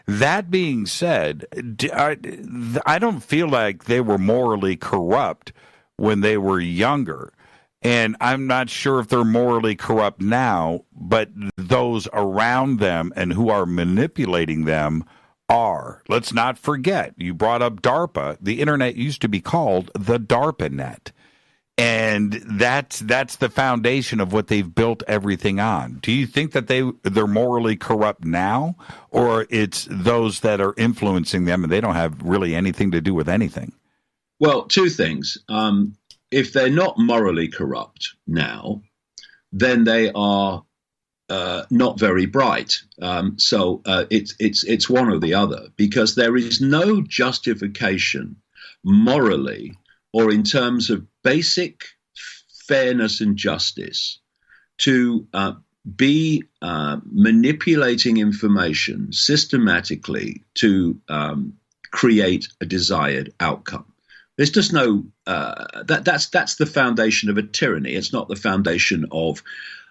that being said, I don't feel like they were morally corrupt when they were younger, and I'm not sure if they're morally corrupt now. But those around them and who are manipulating them are. Let's not forget. You brought up DARPA. The internet used to be called the DARPA net. And that's the foundation of what they've built everything on. Do you think that they're morally corrupt now, or it's those that are influencing them and they don't have really anything to do with anything? Well, two things. If they're not morally corrupt now, then they are not very bright. So it's one or the other, because there is no justification morally or in terms of basic fairness and justice to be manipulating information systematically to create a desired outcome. There's just no that's the foundation of a tyranny. It's not the foundation of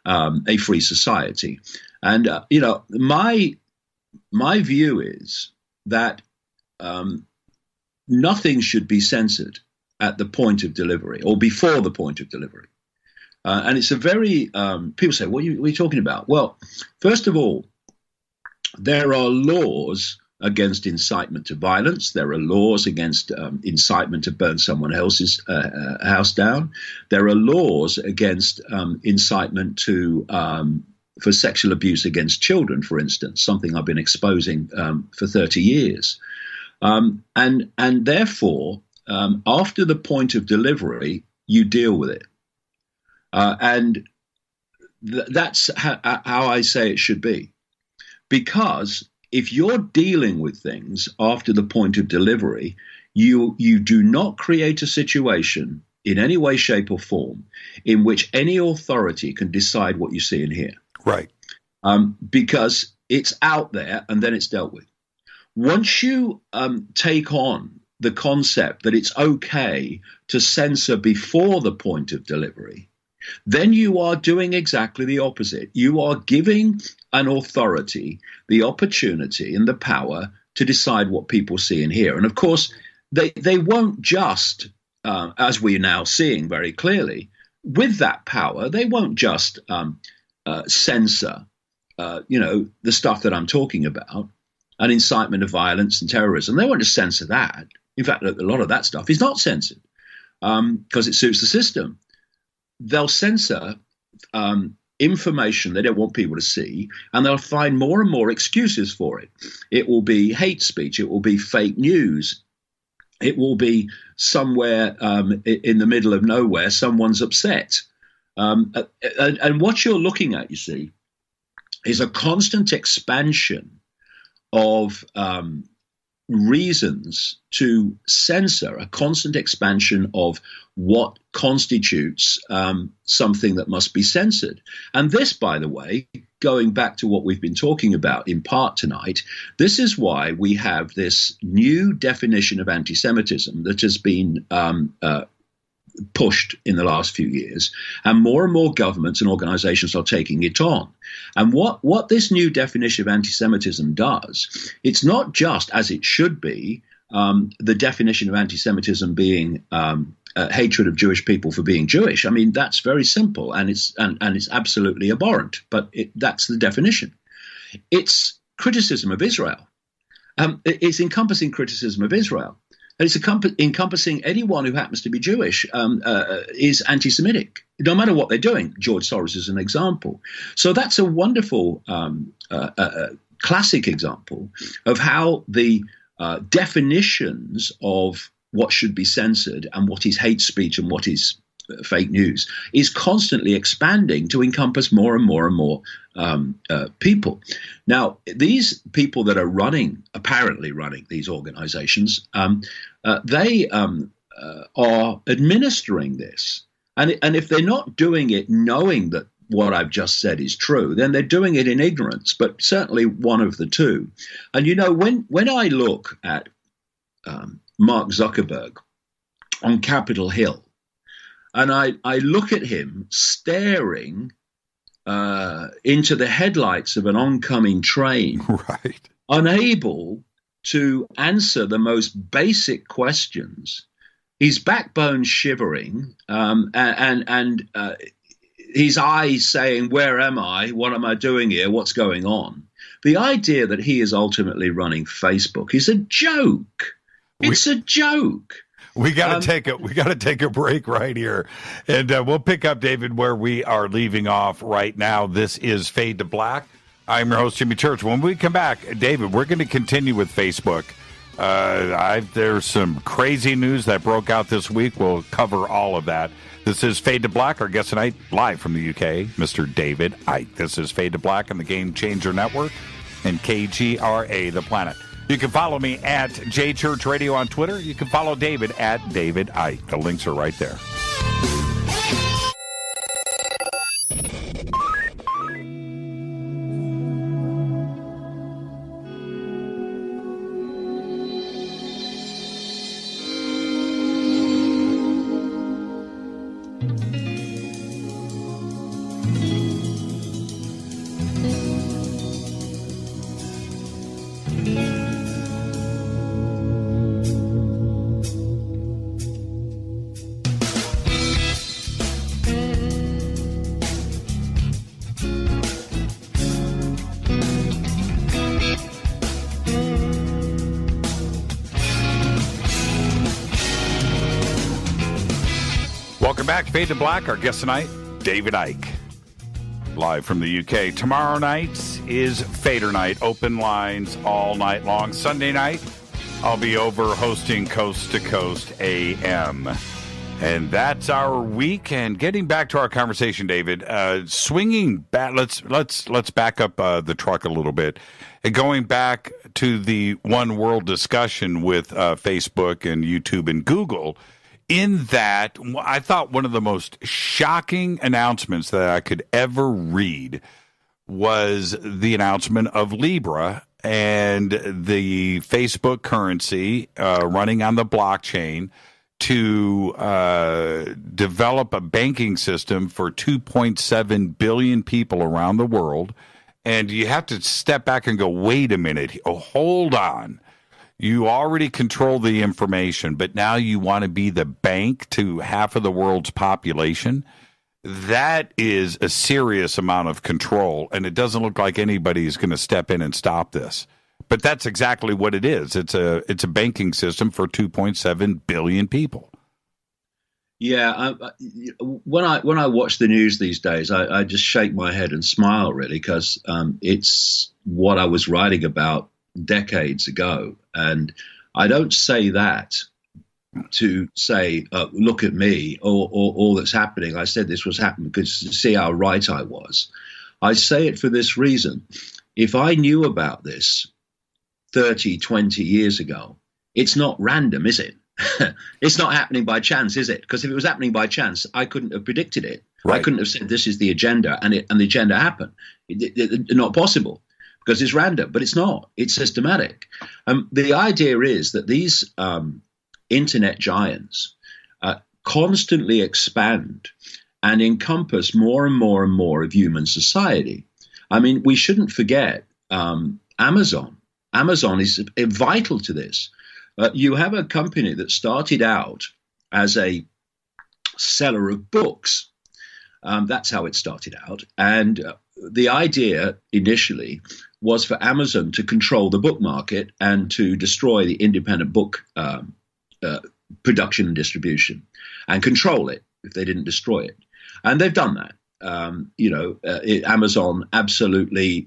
a free society. And my view is that nothing should be censored at the point of delivery or before the point of delivery. And it's a very people say, what are you talking about? Well, first of all, there are laws against incitement to violence. There are laws against incitement to burn someone else's house down. There are laws against incitement to for sexual abuse against children, for instance, something I've been exposing for 30 years. And therefore, after the point of delivery, you deal with it. And that's how I say it should be. Because if you're dealing with things after the point of delivery, you do not create a situation in any way, shape, or form in which any authority can decide what you see and hear. Right. Because it's out there and then it's dealt with. Once you take on the concept that it's okay to censor before the point of delivery, then you are doing exactly the opposite. You are giving an authority the opportunity and the power to decide what people see and hear. And of course, they won't just, as we're now seeing very clearly, with that power, they won't just censor, the stuff that I'm talking about, and incitement of violence and terrorism. They won't just censor that. In fact, a lot of that stuff is not censored because it suits the system. They'll censor information they don't want people to see, and they'll find more and more excuses for it. It will be hate speech. It will be fake news. It will be somewhere in the middle of nowhere, someone's upset. And what you're looking at, you see, is a constant expansion of reasons to censor, a constant expansion of what constitutes something that must be censored. And this, by the way, going back to what we've been talking about in part tonight, this is why we have this new definition of anti-Semitism that has been pushed in the last few years, and more governments and organizations are taking it on. And what this new definition of anti-Semitism does, it's not just, as it should be, the definition of anti-Semitism being hatred of Jewish people for being Jewish. I mean, that's very simple, and it's absolutely abhorrent, but that's the definition. It's criticism of Israel. It's encompassing criticism of Israel. And it's encompassing anyone who happens to be Jewish is anti-Semitic, no matter what they're doing. George Soros is an example. So that's a wonderful classic example of how the definitions of what should be censored and what is hate speech and what is fake news is constantly expanding to encompass more and more and more people. Now, these people that are apparently running these organizations, they are administering this. And if they're not doing it knowing that what I've just said is true, then they're doing it in ignorance, but certainly one of the two. And, when I look at Mark Zuckerberg on Capitol Hill, and I look at him staring into the headlights of an oncoming train, right, unable to answer the most basic questions, his backbone shivering, and his eyes saying, "Where am I? What am I doing here? What's going on?" The idea that he is ultimately running Facebook is a joke. It's a joke. We got to take a break right here, and we'll pick up, David, where we are leaving off right now. This is Fade to Black. I'm your host, Jimmy Church. When we come back, David, we're going to continue with Facebook. There's some crazy news that broke out this week. We'll cover all of that. This is Fade to Black. Our guest tonight, live from the UK, Mr. David Icke. This is Fade to Black on the Game Changer Network and KGRA, The Planet. You can follow me at JChurchRadio on Twitter. You can follow David at David Icke. The links are right there. Welcome back, Fade to Black. Our guest tonight, David Icke, live from the UK. Tomorrow night is Fader Night, open lines all night long. Sunday night, I'll be over hosting Coast to Coast AM. And that's our week. And getting back to our conversation, David, swinging back, let's back up the truck a little bit. And going back to the one world discussion with Facebook and YouTube and Google, in that, I thought one of the most shocking announcements that I could ever read was the announcement of Libra and the Facebook currency running on the blockchain to develop a banking system for 2.7 billion people around the world. And you have to step back and go, wait a minute, hold on. You already control the information, but now you want to be the bank to half of the world's population. That is a serious amount of control, and it doesn't look like anybody's going to step in and stop this. But that's exactly what it is. It's a banking system for 2.7 billion people. Yeah, when I watch the news these days, I just shake my head and smile, really, because it's what I was writing about decades ago. And I don't say that to say, look at me, or all that's happening. I said this was happening because to see how right I was. I say it for this reason. If I knew about this 30, 20 years ago, it's not random, is it? It's not happening by chance, is it? Because if it was happening by chance, I couldn't have predicted it. Right. I couldn't have said this is the agenda, and the agenda happened. Not possible. Because it's random, but it's not. It's systematic. The idea is that these internet giants constantly expand and encompass more and more and more of human society. I mean, we shouldn't forget Amazon. Amazon is vital to this. You have a company that started out as a seller of books. That's how it started out. And the idea initially was for Amazon to control the book market and to destroy the independent book production and distribution and control it if they didn't destroy it. And they've done that. Amazon absolutely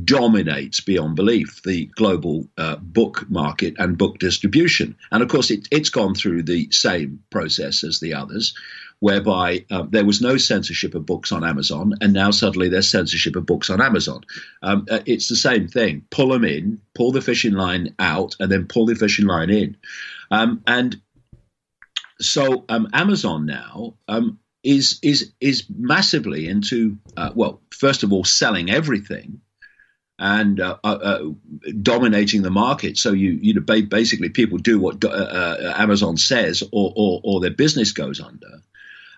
dominates beyond belief the global book market and book distribution. And of course, it's gone through the same process as the others, whereby there was no censorship of books on Amazon, and now suddenly there's censorship of books on Amazon. It's the same thing. Pull them in, pull the fishing line out, and then pull the fishing line in. And so Amazon now is massively into, first of all, selling everything and dominating the market. So basically people do what Amazon says, or their business goes under.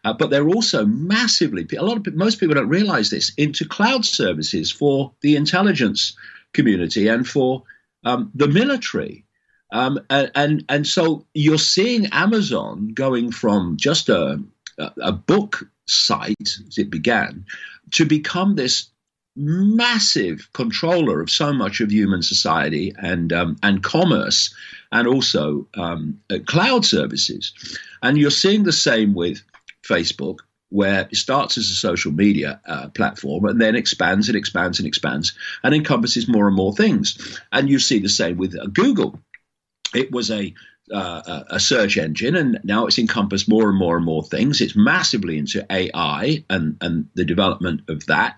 But they're also massively, most people don't realize this, into cloud services for the intelligence community and for the military. And so you're seeing Amazon going from just a book site, as it began, to become this massive controller of so much of human society and commerce, and also cloud services. And you're seeing the same with Facebook, where it starts as a social media platform and then expands and expands and expands and encompasses more and more things. And you see the same with Google. It was a search engine, and now it's encompassed more and more and more things. It's massively into AI and the development of that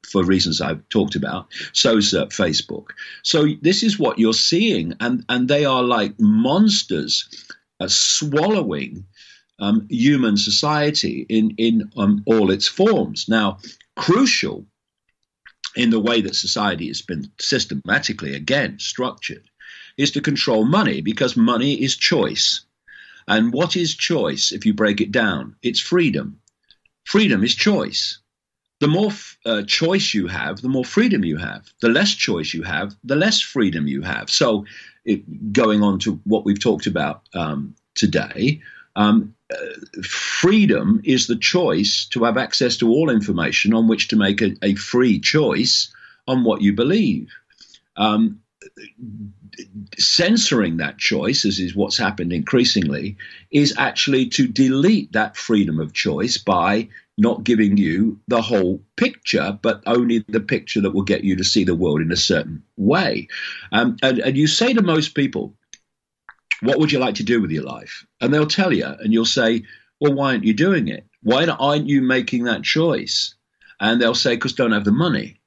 for reasons I've talked about. So is Facebook. So this is what you're seeing, and they are like monsters swallowing human society in all its forms. Now, crucial in the way that society has been systematically, again, structured, is to control money, because money is choice. And what is choice, if you break it down? It's freedom. Freedom is choice. The more choice you have, the more freedom you have. The less choice you have, the less freedom you have. So going on to what we've talked about today, freedom is the choice to have access to all information on which to make a free choice on what you believe. Censoring that choice, as is what's happened increasingly, is actually to delete that freedom of choice by not giving you the whole picture, but only the picture that will get you to see the world in a certain way. And you say to most people, what would you like to do with your life? And they'll tell you, and you'll say, well, why aren't you doing it? Why aren't you making that choice? And they'll say, because don't have the money.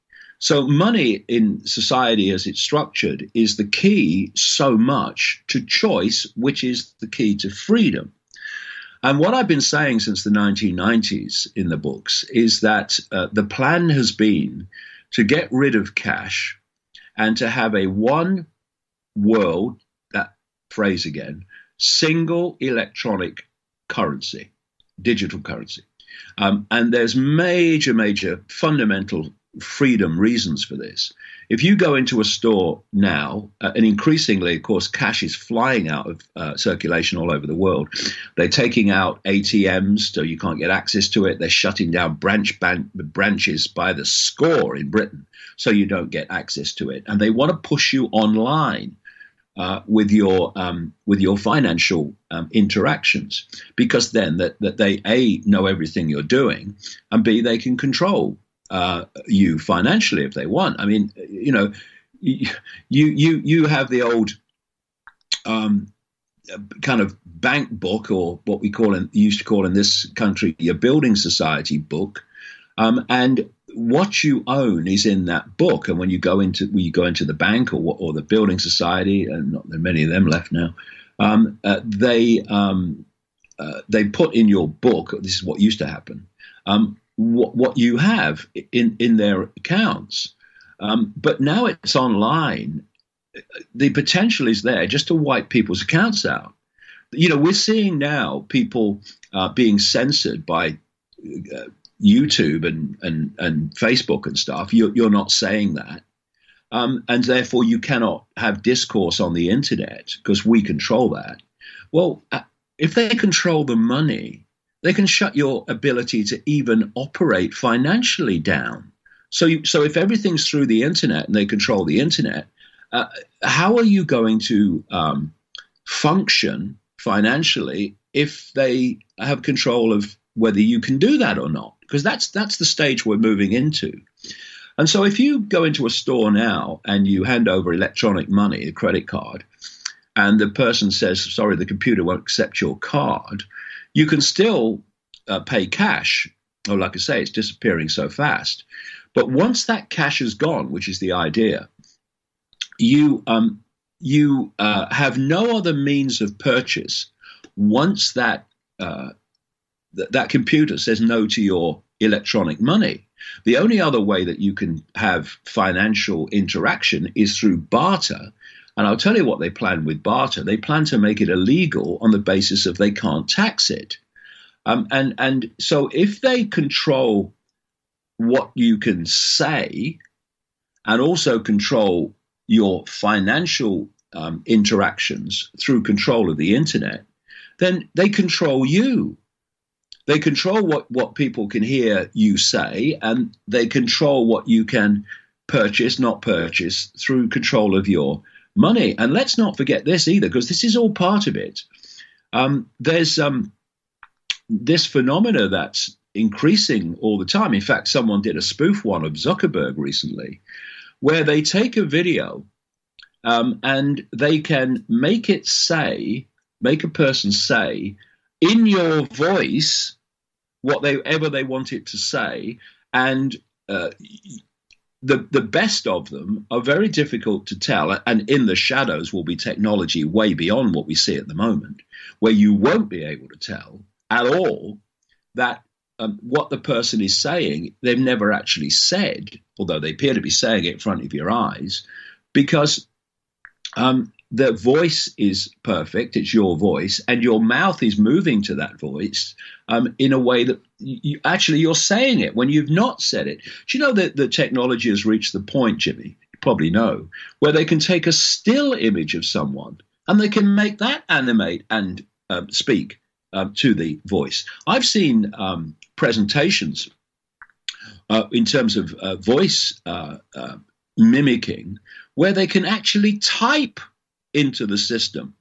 So money in society as it's structured is the key so much to choice, which is the key to freedom. And what I've been saying since the 1990s in the books is that the plan has been to get rid of cash and to have a one world, that phrase again, single electronic currency, digital currency. And there's major fundamental freedom reasons for this. If you go into a store now, and increasingly, of course, cash is flying out of circulation all over the world. They're taking out ATMs so you can't get access to it. They're shutting down branches by the score in Britain so you don't get access to it. And they want to push you online with your financial interactions, because then that they A, know everything you're doing, and B, they can control you financially if they want. I mean, you know, you have the old kind of bank book, or what we used to call in this country your building society book, and what you own is in that book. And when you go into the bank or the building society, and not there are many of them left now, they put in your book. This is what used to happen. What you have in their accounts. But now it's online. The potential is there just to wipe people's accounts out. You know, we're seeing now people being censored by YouTube and Facebook and stuff. You're not saying that. And therefore you cannot have discourse on the internet because we control that. Well, if they control the money, they can shut your ability to even operate financially down. So if everything's through the internet and they control the internet, how are you going to function financially if they have control of whether you can do that or not? Because that's the stage we're moving into. And so if you go into a store now and you hand over electronic money, a credit card, and the person says, sorry, the computer won't accept your card, you can still pay cash. Oh, like I say, it's disappearing so fast. But once that cash is gone, which is the idea, you have no other means of purchase once that computer says no to your electronic money. The only other way that you can have financial interaction is through barter. And I'll tell you what they plan with barter. They plan to make it illegal on the basis of they can't tax it. And so if they control what you can say and also control your financial interactions through control of the internet, then they control you. They control what people can hear you say, and they control what you can purchase, not purchase, through control of your money. And let's not forget this either, because this is all part of it. There's this phenomena that's increasing all the time. In fact, someone did a spoof one of Zuckerberg recently, where they take a video and they can make a person say in your voice whatever they want it to say, and the best of them are very difficult to tell, and in the shadows will be technology way beyond what we see at the moment, where you won't be able to tell at all that what the person is saying, they've never actually said, although they appear to be saying it in front of your eyes, because the voice is perfect, it's your voice, and your mouth is moving to that voice in a way that you're saying it when you've not said it. Do you know that the technology has reached the point, Jimmy, you probably know, where they can take a still image of someone and they can make that animate and speak to the voice. I've seen presentations in terms of voice mimicking, where they can actually type into the system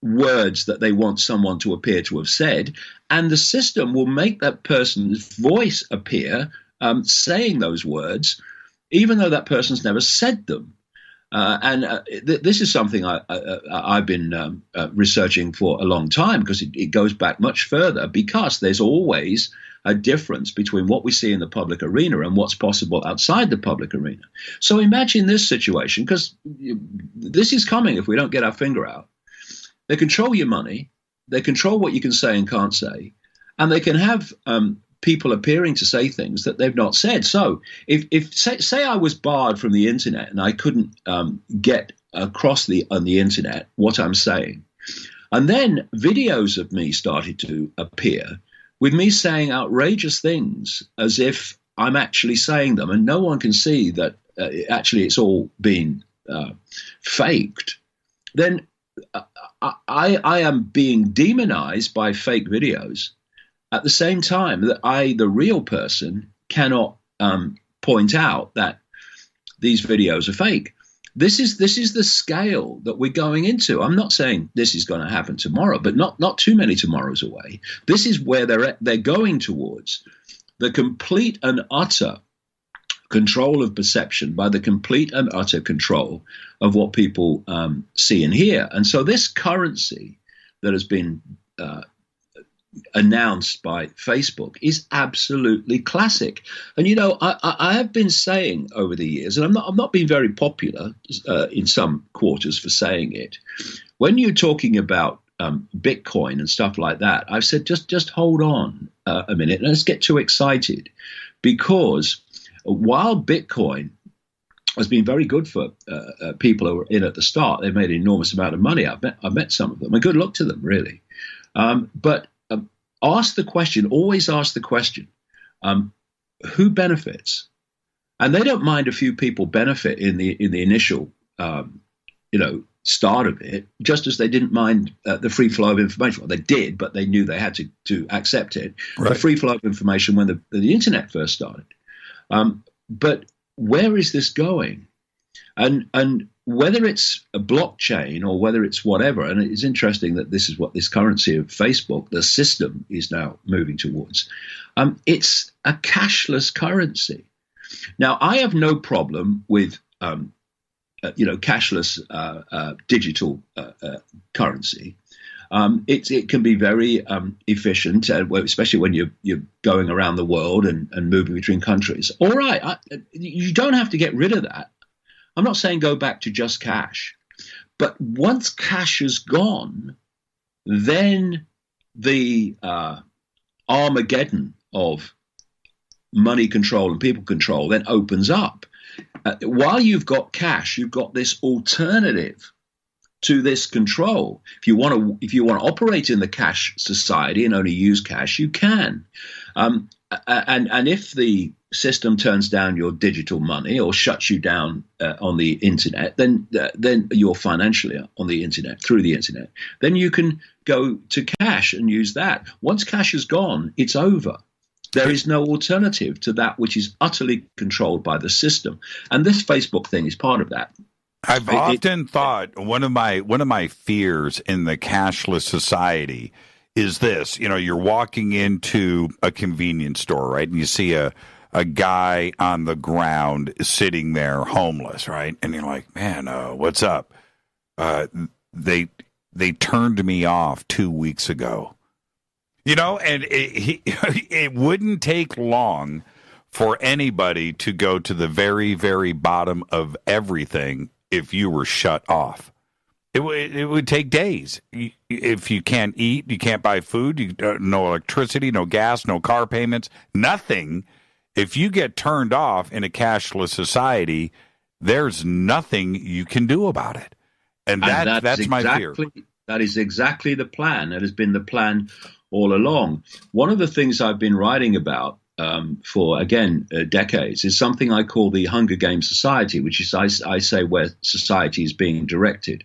words that they want someone to appear to have said, and the system will make that person's voice appear saying those words, even though that person's never said them. This is something I've been researching for a long time, because it goes back much further, because there's always a difference between what we see in the public arena and what's possible outside the public arena. So imagine this situation, because this is coming if we don't get our finger out. They control your money, they control what you can say and can't say, and they can have people appearing to say things that they've not said. So if say I was barred from the internet and I couldn't get across on the internet what I'm saying, and then videos of me started to appear with me saying outrageous things as if I'm actually saying them, and no one can see that actually it's all been faked, then I am being demonized by fake videos at the same time that I, the real person, cannot point out that these videos are fake. This is the scale that we're going into. I'm not saying this is going to happen tomorrow, but not too many tomorrows away. This is where they're going towards, the complete and utter control of perception by the complete and utter control of what people see and hear. And so this currency that has been announced by Facebook is absolutely classic. And you know, I have been saying over the years, and I'm not being very popular in some quarters for saying it, when you're talking about Bitcoin and stuff like that, I've said just hold on a minute, let's get too excited, because while Bitcoin has been very good for people who were in at the start, they made an enormous amount of money. I've met some of them, and good luck to them, really. But ask the question, always ask the question, who benefits? And they don't mind a few people benefit in the initial, start of it, just as they didn't mind the free flow of information. Well, they did, but they knew they had to accept it. Right. The free flow of information when the internet first started. But where is this going? And whether it's a blockchain or whether it's whatever, and it's interesting that this is what this currency of Facebook, the system, is now moving towards. It's a cashless currency. Now, I have no problem with, cashless digital currency. It can be very efficient, especially when you're going around the world and moving between countries. All right, you don't have to get rid of that. I'm not saying go back to just cash, but once cash is gone, then the Armageddon of money control and people control then opens up. While you've got cash, you've got this alternative to this control. If you want to operate in the cash society and only use cash, you can. And if the system turns down your digital money or shuts you down on the internet, then you're financially on the internet, through the internet, then you can go to cash and use that. Once cash is gone, it's over. There is no alternative to that which is utterly controlled by the system. And this Facebook thing is part of that. I've often thought one of my fears in the cashless society is this. You know, you're walking into a convenience store, right? And you see a guy on the ground sitting there homeless, right? And you're like, man, what's up? They turned me off 2 weeks ago. You know, and it wouldn't take long for anybody to go to the very, very bottom of everything if you were shut off. It would take days. If you can't eat, you can't buy food, no electricity, no gas, no car payments, nothing. If you get turned off in a cashless society, there's nothing you can do about it. And that's my fear. That is exactly the plan. That has been the plan all along. One of the things I've been writing about for, again, decades is something I call the Hunger Games Society, which is, I say, where society is being directed.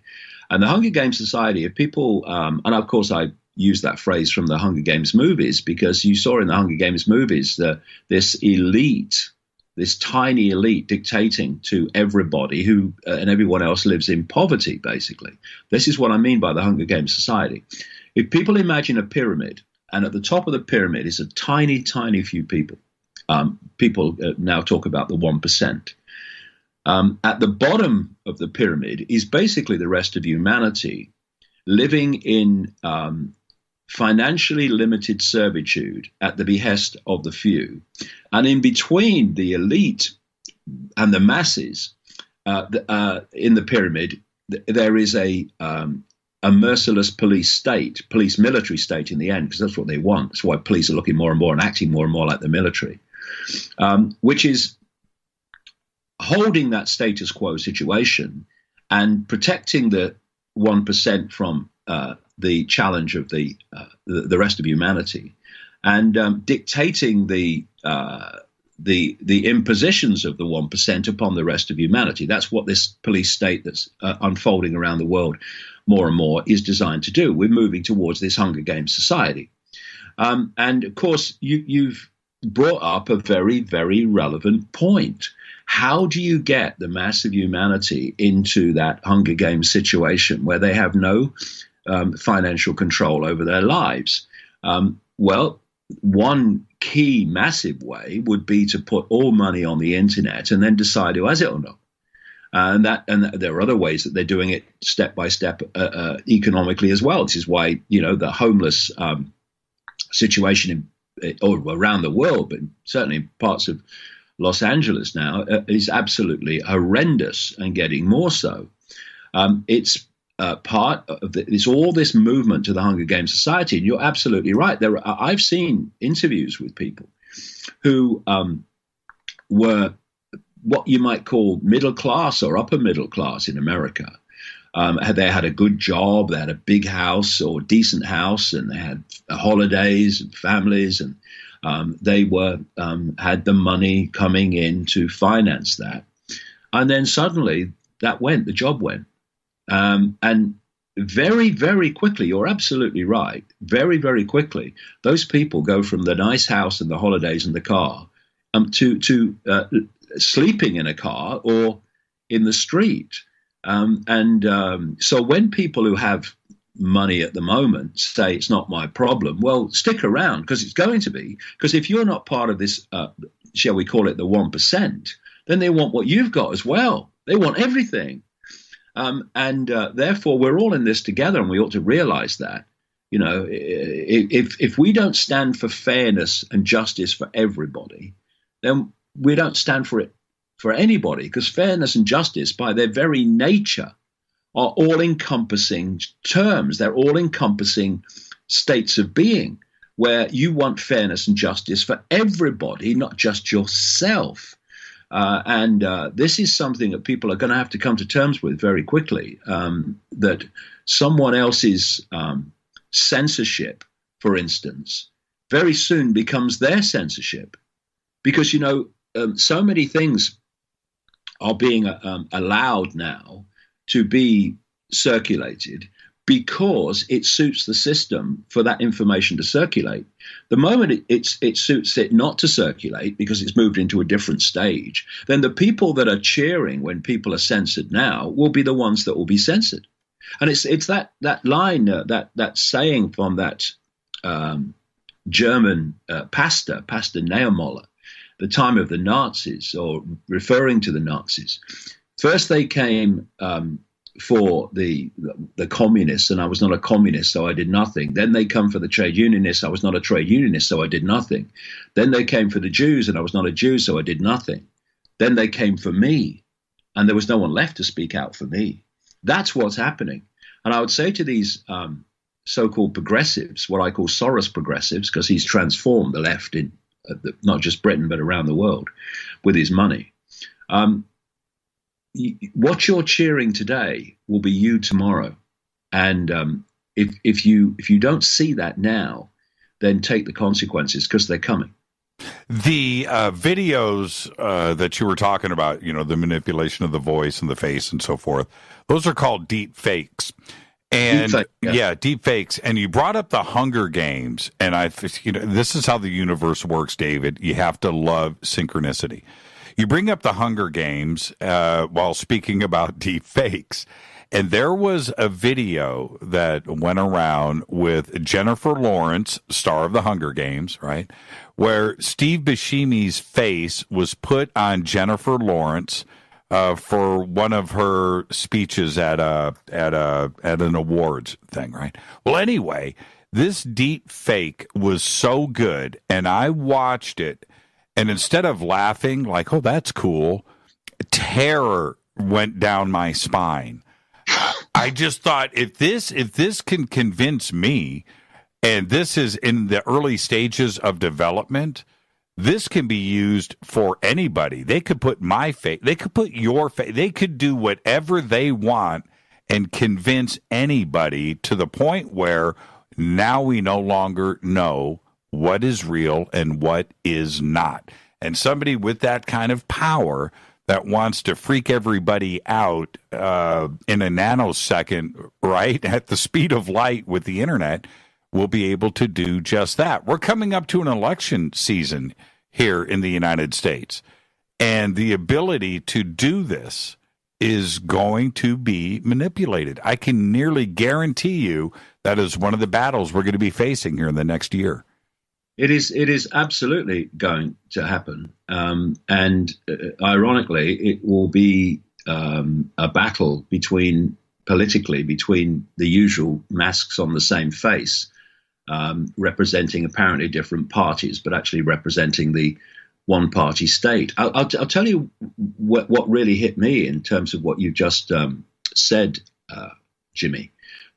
And the Hunger Games Society, if people, and of course I use that phrase from the Hunger Games movies, because you saw in the Hunger Games movies this elite, this tiny elite dictating to everybody who and everyone else lives in poverty, basically. This is what I mean by the Hunger Games Society. If people imagine a pyramid, and at the top of the pyramid is a tiny, tiny few people. People now talk about the 1%. At the bottom of the pyramid is basically the rest of humanity living in financially limited servitude at the behest of the few. And in between the elite and the masses in the pyramid, there is a merciless police military state in the end, because that's what they want. That's why police are looking more and more and acting more and more like the military, which is holding that status quo situation and protecting the 1% from the challenge of the rest of humanity, and dictating the impositions of the 1% upon the rest of humanity. That's what this police state that's unfolding around the world more and more is designed to do. We're moving towards this Hunger Games society. And of course, you've brought up a very, very relevant point. How do you get the mass of humanity into that Hunger Games situation where they have no financial control over their lives? Well, one key massive way would be to put all money on the internet and then decide who has it or not. And there are other ways that they're doing it step by step economically as well. This is why, the homeless situation or around the world, but certainly in parts of Los Angeles now, is absolutely horrendous and getting more so. It's part of it's all this movement to the Hunger Games society. And you're absolutely right. I've seen interviews with people who were what you might call middle class or upper middle class in America. They had a good job, they had a big house or decent house, and they had holidays and families, and they had the money coming in to finance that. And then suddenly the job went. And very, very quickly, you're absolutely right, very, very quickly, those people go from the nice house and the holidays and the car to sleeping in a car or in the street. So when people who have money at the moment say it's not my problem, well, stick around, because it's going to be. Because if you're not part of this, shall we call it the 1%, then they want what you've got as well. They want everything. Therefore, we're all in this together, and we ought to realize that. If we don't stand for fairness and justice for everybody, then we don't stand for it for anybody, because fairness and justice, by their very nature, are all-encompassing terms. They're all-encompassing states of being, where you want fairness and justice for everybody, not just yourself. This is something that people are going to have to come to terms with very quickly, that someone else's censorship, for instance, very soon becomes their censorship. because, so many things are being allowed now to be circulated because it suits the system for that information to circulate. The moment it suits it not to circulate because it's moved into a different stage, then the people that are cheering when people are censored now will be the ones that will be censored. And it's that line, that saying from that German pastor Niemöller, the time of the Nazis, or referring to the Nazis. First they came for the communists, and I was not a communist, so I did nothing. Then they come for the trade unionists. I was not a trade unionist, so I did nothing. Then they came for the Jews, and I was not a Jew, so I did nothing. Then they came for me, and there was no one left to speak out for me. That's what's happening. And I would say to these so-called progressives, what I call Soros progressives, because he's transformed the left in not just Britain, but around the world with his money. What you're cheering today will be you tomorrow. And if you don't see that now, then take the consequences, because they're coming. The videos that you were talking about, the manipulation of the voice and the face and so forth, those are called deep fakes. And deep fakes. And you brought up the Hunger Games, and this is how the universe works, David. You have to love synchronicity. You bring up the Hunger Games while speaking about deep fakes, and there was a video that went around with Jennifer Lawrence, star of the Hunger Games, right, where Steve Buscemi's face was put on Jennifer Lawrence for one of her speeches at an awards thing, right? Well, anyway, this deep fake was so good, and I watched it, and instead of laughing like, "Oh, that's cool," terror went down my spine. I just thought, if this can convince me, and this is in the early stages of development, this can be used for anybody. They could put my face, they could put your face, they could do whatever they want and convince anybody, to the point where now we no longer know what is real and what is not. And somebody with that kind of power that wants to freak everybody out in a nanosecond, right, at the speed of light with the internet, will be able to do just that. We're coming up to an election season here in the United States, and the ability to do this is going to be manipulated. I can nearly guarantee you that is one of the battles we're going to be facing here in the next year. It is absolutely going to happen. And ironically, it will be a battle politically between the usual masks on the same face, representing apparently different parties, but actually representing the one-party state. I'll tell you what really hit me in terms of what you just said, Jimmy,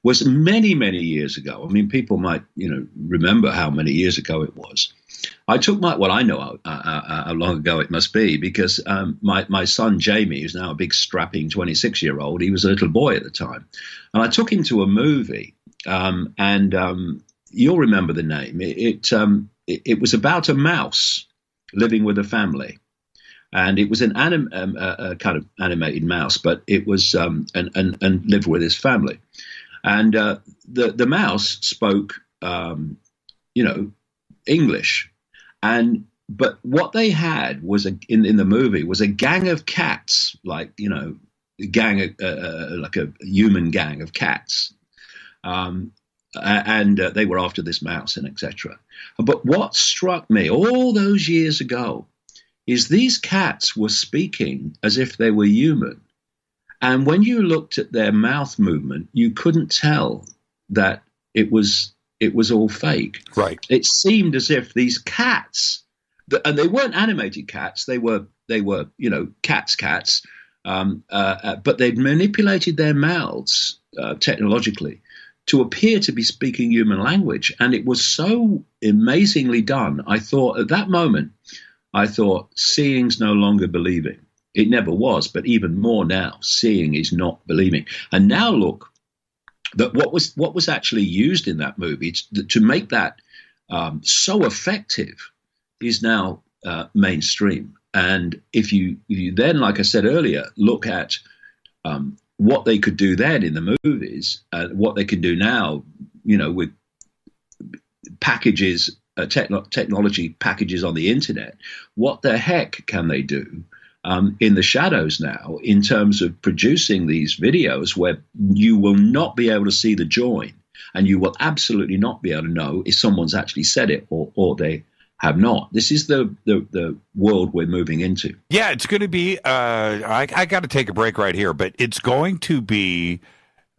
was many, many years ago. I mean, people might, remember how many years ago it was. I took I know how long ago it must be, because my son, Jamie, who's now a big strapping 26-year-old, he was a little boy at the time. And I took him to a movie, and you'll remember the name. It was about a mouse living with a family. And it was an kind of animated mouse, but it was and lived with his family. And the mouse spoke, English, but what they had was in the movie was a gang of cats, like like a human gang of cats, and they were after this mouse and etc. But what struck me all those years ago is these cats were speaking as if they were human. And when you looked at their mouth movement, you couldn't tell that it was all fake. Right. It seemed as if these cats, and they weren't animated cats, they were cats, but they'd manipulated their mouths technologically to appear to be speaking human language. And it was so amazingly done. I thought at that moment, seeing's no longer believing. It never was, but even more now, seeing is not believing. And now look, that what was actually used in that movie to make that so effective is now mainstream. And if you then, like I said earlier, look at what they could do then in the movies, what they can do now, with packages, technology packages on the internet, what the heck can they do in the shadows now in terms of producing these videos where you will not be able to see the join, and you will absolutely not be able to know if someone's actually said it or they have not. This is the world we're moving into. Yeah, it's going to be, I got to take a break right here, but it's going to be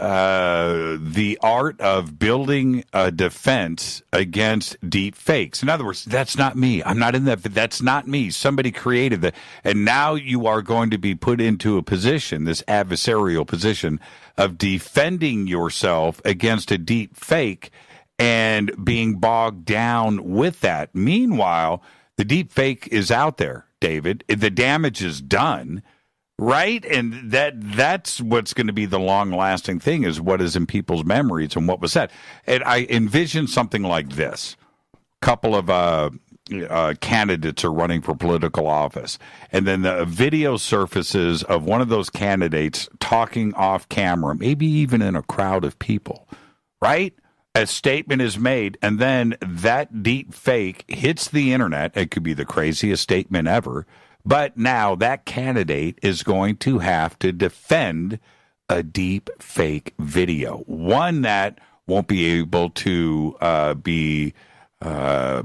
the art of building a defense against deep fakes. In other words, that's not me. I'm not in that. That's not me. Somebody created that. And now you are going to be put into a position, this adversarial position of defending yourself against a deep fake and being bogged down with that. Meanwhile, the deep fake is out there, David. The damage is done. Right? And that's what's going to be the long-lasting thing, is what is in people's memories and what was said. And I envision something like this. A couple of candidates are running for political office, and then the video surfaces of one of those candidates talking off camera, maybe even in a crowd of people, right? A statement is made, and then that deep fake hits the internet. It could be the craziest statement ever. But now that candidate is going to have to defend a deep fake video, one that won't be able to be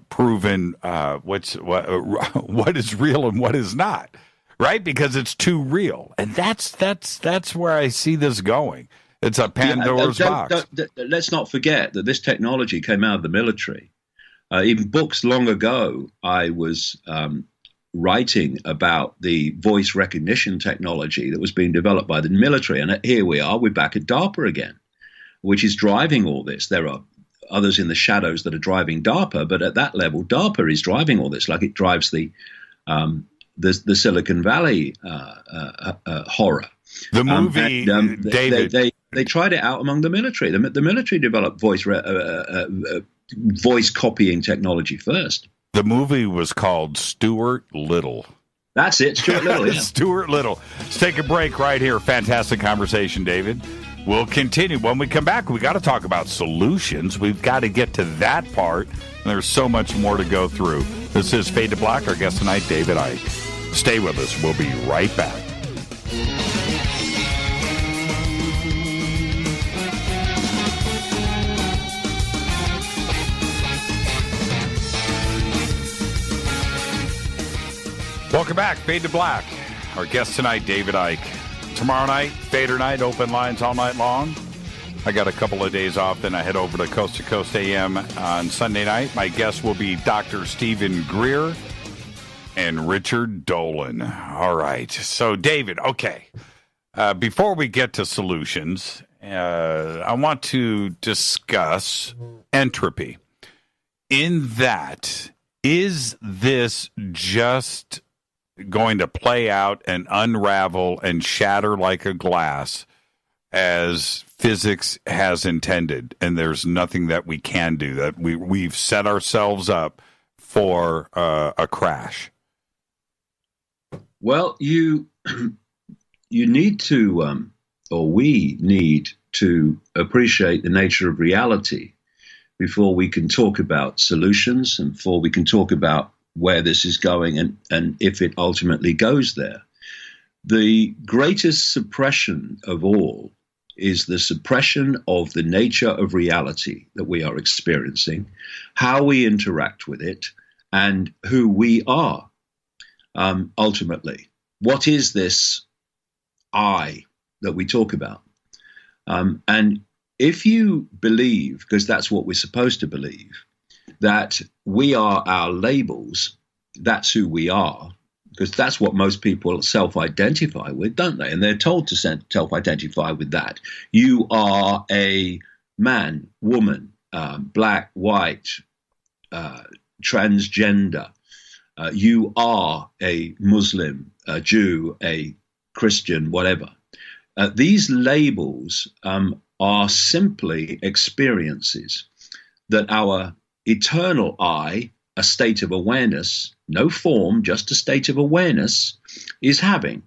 proven what is real and what is not, right? Because it's too real, and that's where I see this going. It's a Pandora's box. Let's not forget that this technology came out of the military. Even books long ago, I was writing about the voice recognition technology that was being developed by the military. And here we are, we're back at DARPA again, which is driving all this. There are others in the shadows that are driving DARPA, but at that level, DARPA is driving all this, like it drives the Silicon Valley horror. The movie, David. They tried it out among the military. The military developed voice copying technology first. The movie was called Stuart Little. That's it, Stuart Little. Yeah. Stuart Little. Let's take a break right here. Fantastic conversation, David. We'll continue. When we come back, we got to talk about solutions. We've got to get to that part. And there's so much more to go through. This is Fade to Black. Our guest tonight, David Icke. Stay with us. We'll be right back. Welcome back, Fade to Black. Our guest tonight, David Icke. Tomorrow night, Fader night, open lines all night long. I got a couple of days off, then I head over to Coast AM on Sunday night. My guest will be Dr. Stephen Greer and Richard Dolan. All right. So, David, okay. Before we get to solutions, I want to discuss entropy. In that, is this just going to play out and unravel and shatter like a glass as physics has intended, and there's nothing that we can do, that we've set ourselves up for a crash? Well, you need to, or we need to appreciate the nature of reality before we can talk about solutions and before we can talk about where this is going and if it ultimately goes there. The greatest suppression of all is the suppression of the nature of reality that we are experiencing, how we interact with it, and who we are ultimately. What is this I that we talk about? And if you believe, because that's what we're supposed to believe, that we are our labels, that's who we are, because that's what most people self-identify with, don't they? And they're told to self-identify with that. You are a man, woman, black, white, transgender. You are a Muslim, a Jew, a Christian, whatever. These labels are simply experiences that our eternal I a state of awareness, no form, just a state of awareness, is having.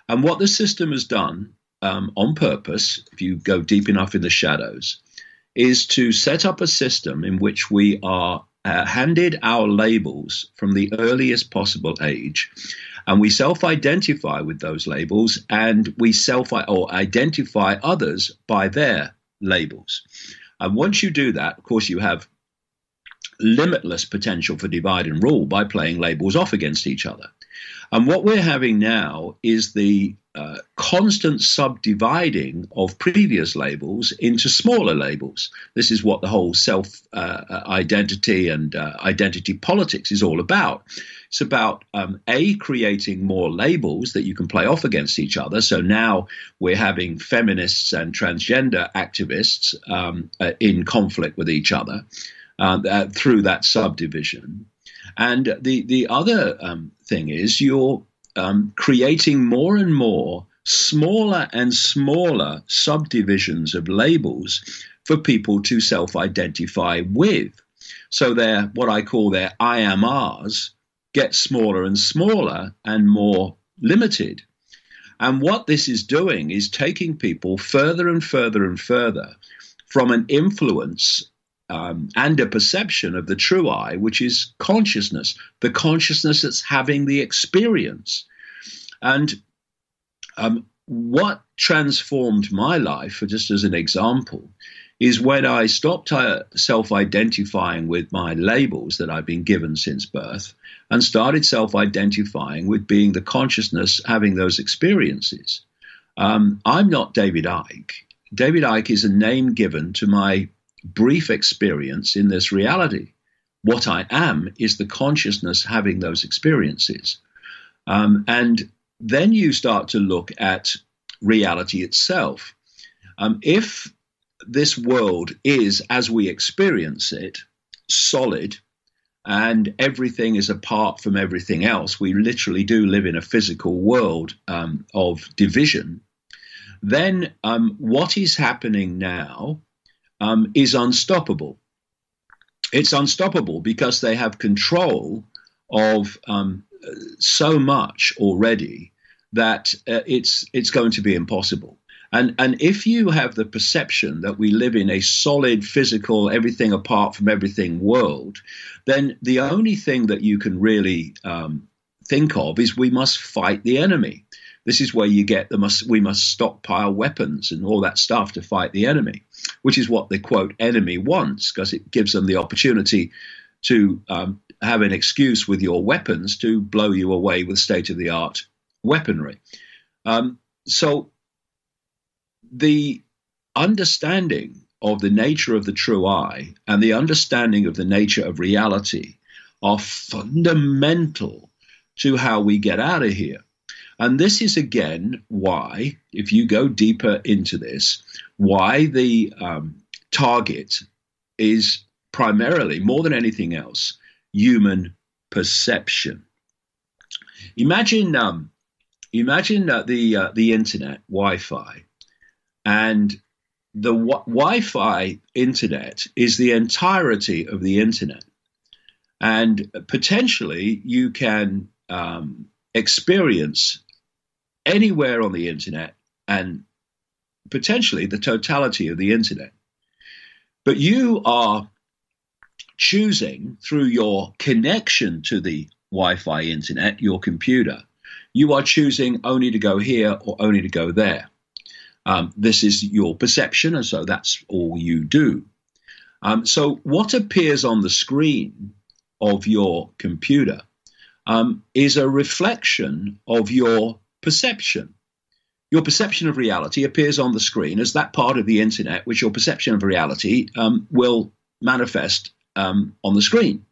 And what the system has done on purpose, if you go deep enough in the shadows, is to set up a system in which we are handed our labels from the earliest possible age, and we self-identify with those labels, and we identify others by their labels. And once you do that, of course, you have limitless potential for divide and rule by playing labels off against each other. And what we're having now is the constant subdividing of previous labels into smaller labels. This is what the whole self-identity and identity politics is all about. It's about, creating more labels that you can play off against each other. So now we're having feminists and transgender activists in conflict with each other through that subdivision. And the other thing is you're creating more and more smaller and smaller subdivisions of labels for people to self-identify with. So they're what I call their I am R's get smaller and smaller and more limited. And what this is doing is taking people further and further and further from an influence and a perception of the true I, which is consciousness, the consciousness that's having the experience. And what transformed my life, just as an example, is when I stopped self-identifying with my labels that I've been given since birth and started self-identifying with being the consciousness having those experiences. I'm not David Icke. David Icke is a name given to my brief experience in this reality. What I am is the consciousness having those experiences. And then you start to look at reality itself. If this world is, as we experience it, solid, and everything is apart from everything else, we literally do live in a physical world of division, then what is happening now is unstoppable. It's unstoppable because they have control of so much already that it's going to be impossible. And if you have the perception that we live in a solid, physical, everything apart from everything world, then the only thing that you can really think of is we must fight the enemy. This is where you get we must stockpile weapons and all that stuff to fight the enemy, which is what the quote enemy wants, because it gives them the opportunity to have an excuse with your weapons to blow you away with state-of-the-art weaponry. So the understanding of the nature of the true I and the understanding of the nature of reality are fundamental to how we get out of here. And this is, again, why, if you go deeper into this, why the target is primarily, more than anything else, human perception. Imagine the internet, Wi-Fi, and the Wi-Fi internet is the entirety of the internet. And potentially you can experience anywhere on the internet and potentially the totality of the internet. But you are choosing through your connection to the Wi-Fi internet, your computer, you are choosing only to go here or only to go there. This is your perception, and so that's all you do. So what appears on the screen of your computer is a reflection of your perception. Your perception of reality appears on the screen as that part of the internet which your perception of reality will manifest on the screen.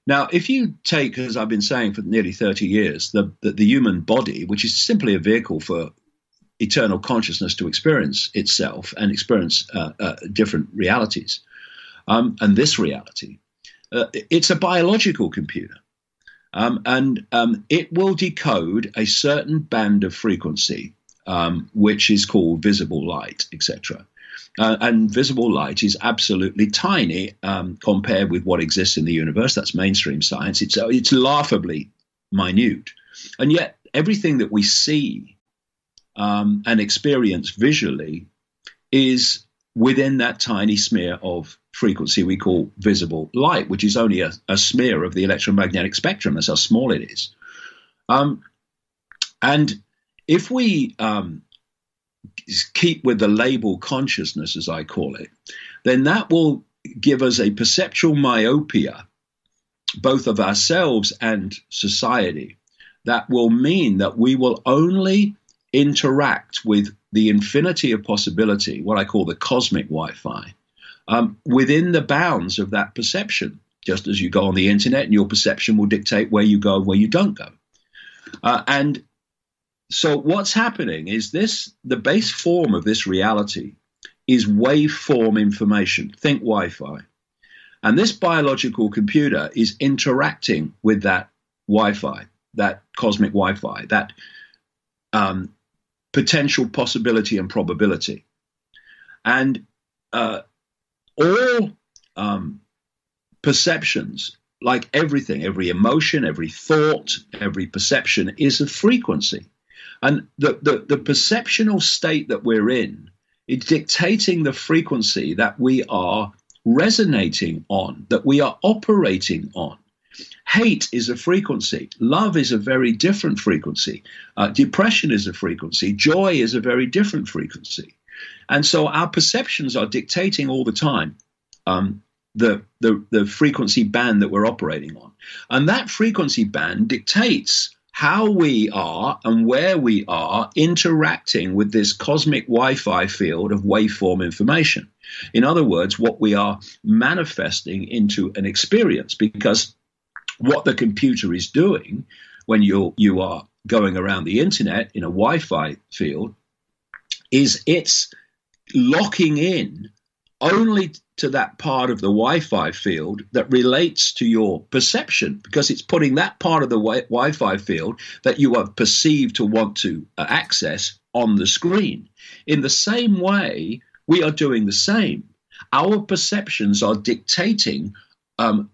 Now, if you take, as I've been saying for nearly 30 years, the human body, which is simply a vehicle for eternal consciousness to experience itself and experience different realities, and this reality, it's a biological computer. And it will decode a certain band of frequency, which is called visible light, etc. And visible light is absolutely tiny compared with what exists in the universe. That's mainstream science. It's laughably minute. And yet everything that we see and experience visually is within that tiny smear of frequency we call visible light, which is only a smear of the electromagnetic spectrum. That's how small it is. And if we keep with the label consciousness, as I call it, then that will give us a perceptual myopia, both of ourselves and society, that will mean that we will only interact with the infinity of possibility, what I call the cosmic Wi-Fi, within the bounds of that perception. Just as you go on the internet and your perception will dictate where you go and where you don't go. And so what's happening is the base form of this reality is waveform information. Think Wi-Fi. And this biological computer is interacting with that Wi-Fi, that cosmic Wi-Fi, that potential possibility and probability. And all perceptions, like everything, every emotion, every thought, every perception is a frequency. And the perceptional state that we're in is dictating the frequency that we are resonating on, that we are operating on. Hate is a frequency. Love is a very different frequency. Depression is a frequency. Joy is a very different frequency. And so our perceptions are dictating all the time the frequency band that we're operating on. And that frequency band dictates how we are and where we are interacting with this cosmic Wi-Fi field of waveform information. In other words, what we are manifesting into an experience, because what the computer is doing when you are going around the internet in a Wi-Fi field is it's locking in only to that part of the Wi-Fi field that relates to your perception, because it's putting that part of the Wi-Fi field that you have perceived to want to access on the screen. In the same way, we are doing the same. Our perceptions are dictating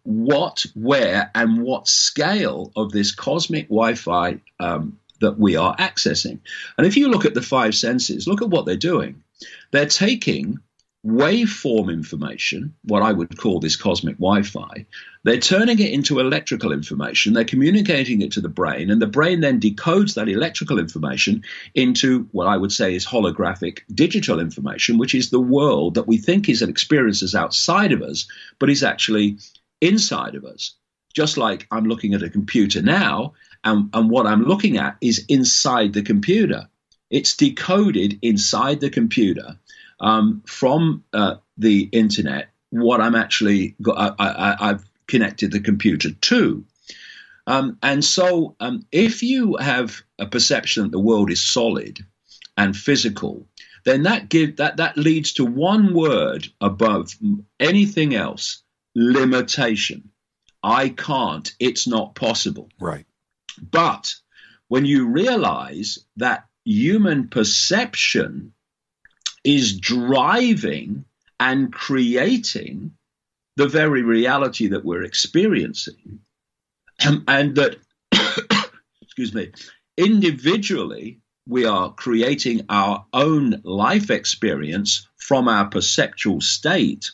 what, where, and what scale of this cosmic Wi-Fi that we are accessing. And if you look at the five senses, look at what they're doing. They're taking waveform information, what I would call this cosmic Wi-Fi, they're turning it into electrical information, they're communicating it to the brain, and the brain then decodes that electrical information into what I would say is holographic digital information, which is the world that we think is an experience is outside of us, but is actually inside of us. Just like I'm looking at a computer now, and what I'm looking at is inside the computer. It's decoded inside the computer from the internet, what I'm actually I've connected the computer to. And so if you have a perception that the world is solid and physical, then that leads to one word above anything else: limitation. I can't, it's not possible. Right. But when you realize that human perception is driving and creating the very reality that we're experiencing, and that, excuse me, individually we are creating our own life experience from our perceptual state.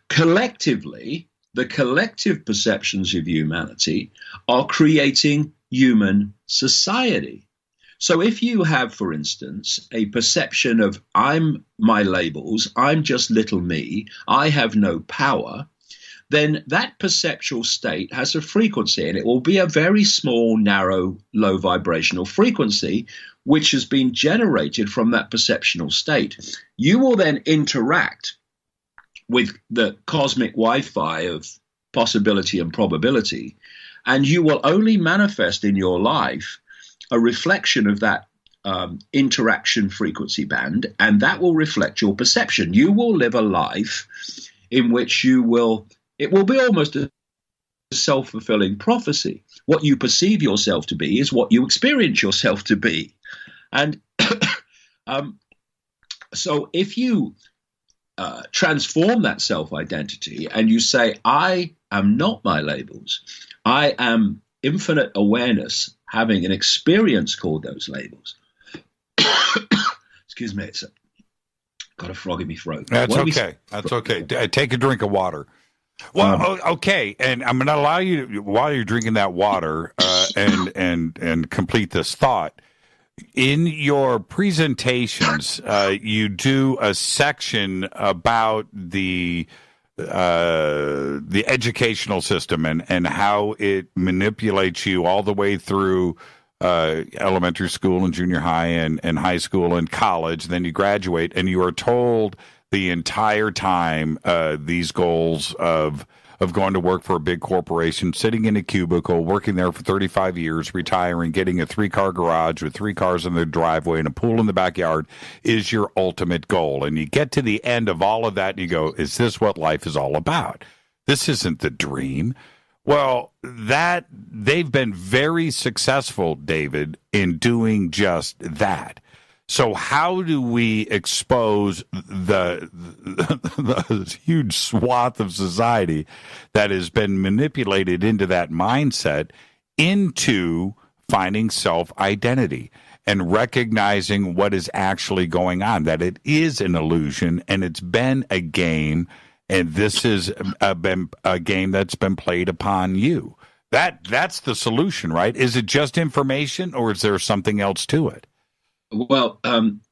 Collectively, the collective perceptions of humanity are creating human society. So if you have, for instance, a perception of I'm my labels, I'm just little me, I have no power, then that perceptual state has a frequency, and it will be a very small, narrow, low vibrational frequency, which has been generated from that perceptional state. You will then interact with the cosmic Wi-Fi of possibility and probability, and you will only manifest in your life a reflection of that interaction frequency band, and that will reflect your perception. You will live a life in which it will be almost a self-fulfilling prophecy. What you perceive yourself to be is what you experience yourself to be. And So if you transform that self-identity and you say, I am not my labels, I am infinite awareness having an experience called those labels. Excuse me, it's got a frog in my throat. That's okay. That's okay. Take a drink of water. Well, okay, and I'm going to allow you, while you're drinking that water, and complete this thought. In your presentations, you do a section about the educational system and how it manipulates you all the way through elementary school and junior high and high school and college. Then you graduate, and you are told the entire time these goals of going to work for a big corporation, sitting in a cubicle, working there for 35 years, retiring, getting a 3-car garage with 3 cars in the driveway and a pool in the backyard is your ultimate goal. And you get to the end of all of that and you go, is this what life is all about? This isn't the dream. Well, that they've been very successful, David, in doing just that. So how do we expose the huge swath of society that has been manipulated into that mindset into finding self-identity and recognizing what is actually going on, that it is an illusion and it's been a game, and this has been a game that's been played upon you? That's the solution, right? Is it just information, or is there something else to it? Well,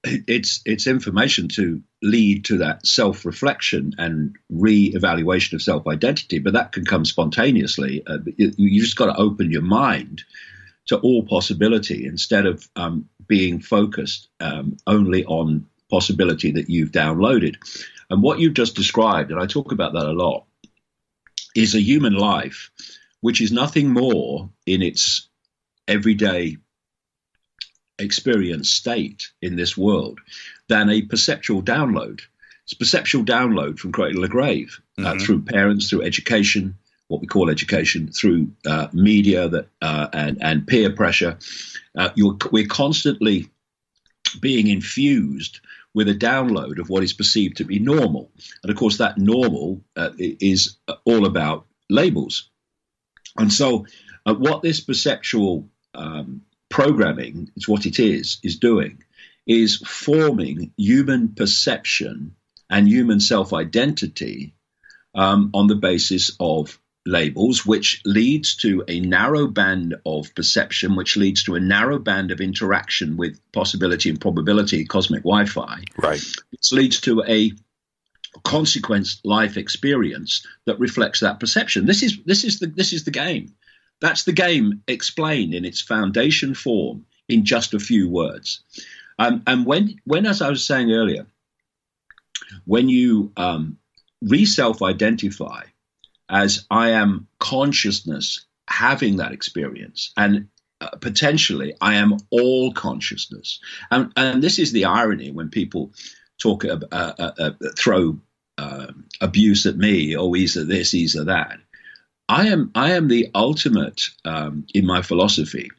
it's information to lead to that self-reflection and re-evaluation of self-identity, but that can come spontaneously. You just got to open your mind to all possibility instead of being focused only on possibility that you've downloaded. And what you've just described, and I talk about that a lot, is a human life which is nothing more in its everyday experience state in this world than a perceptual download. It's perceptual download from cradle to grave, through parents, through education, what we call education, through media that and peer pressure. We're constantly being infused with a download of what is perceived to be normal. And of course, that normal is all about labels. And so what this perceptual programming, is what it is doing, is forming human perception and human self-identity on the basis of labels, which leads to a narrow band of perception, which leads to a narrow band of interaction with possibility and probability, cosmic Wi-Fi. Right. Which leads to a consequence life experience that reflects that perception. This is the game. That's the game explained in its foundation form in just a few words. And when, as I was saying earlier, when you re-self-identify as I am consciousness having that experience, and potentially I am all consciousness. And this is the irony when people talk throw abuse at me, oh, he's a this, he's a that. I am the ultimate, in my philosophy,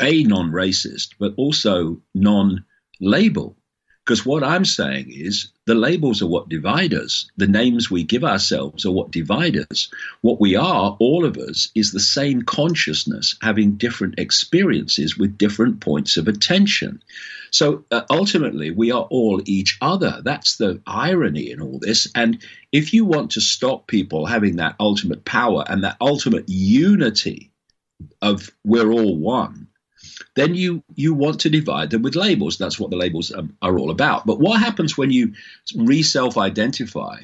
a non-racist, but also non-label. Because what I'm saying is the labels are what divide us. The names we give ourselves are what divide us. What we are, all of us, is the same consciousness having different experiences with different points of attention. So ultimately, we are all each other. That's the irony in all this. And if you want to stop people having that ultimate power and that ultimate unity of we're all one, then you want to divide them with labels. That's what the labels are all about. But what happens when you re-self-identify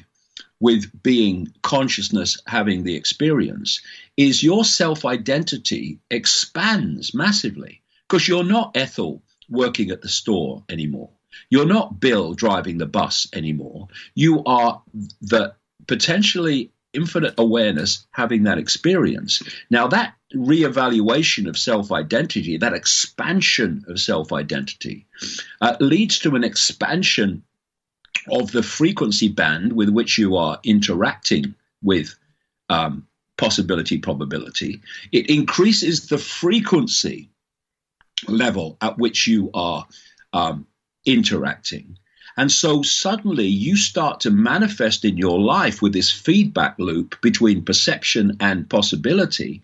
with being consciousness having the experience is your self-identity expands massively, because you're not Ethel working at the store anymore. You're not Bill driving the bus anymore. You are the potentially infinite awareness having that experience. Now, that reevaluation of self-identity, that expansion of self-identity, leads to an expansion of the frequency band with which you are interacting with possibility, probability. It increases the frequency level at which you are interacting. And so suddenly you start to manifest in your life with this feedback loop between perception and possibility.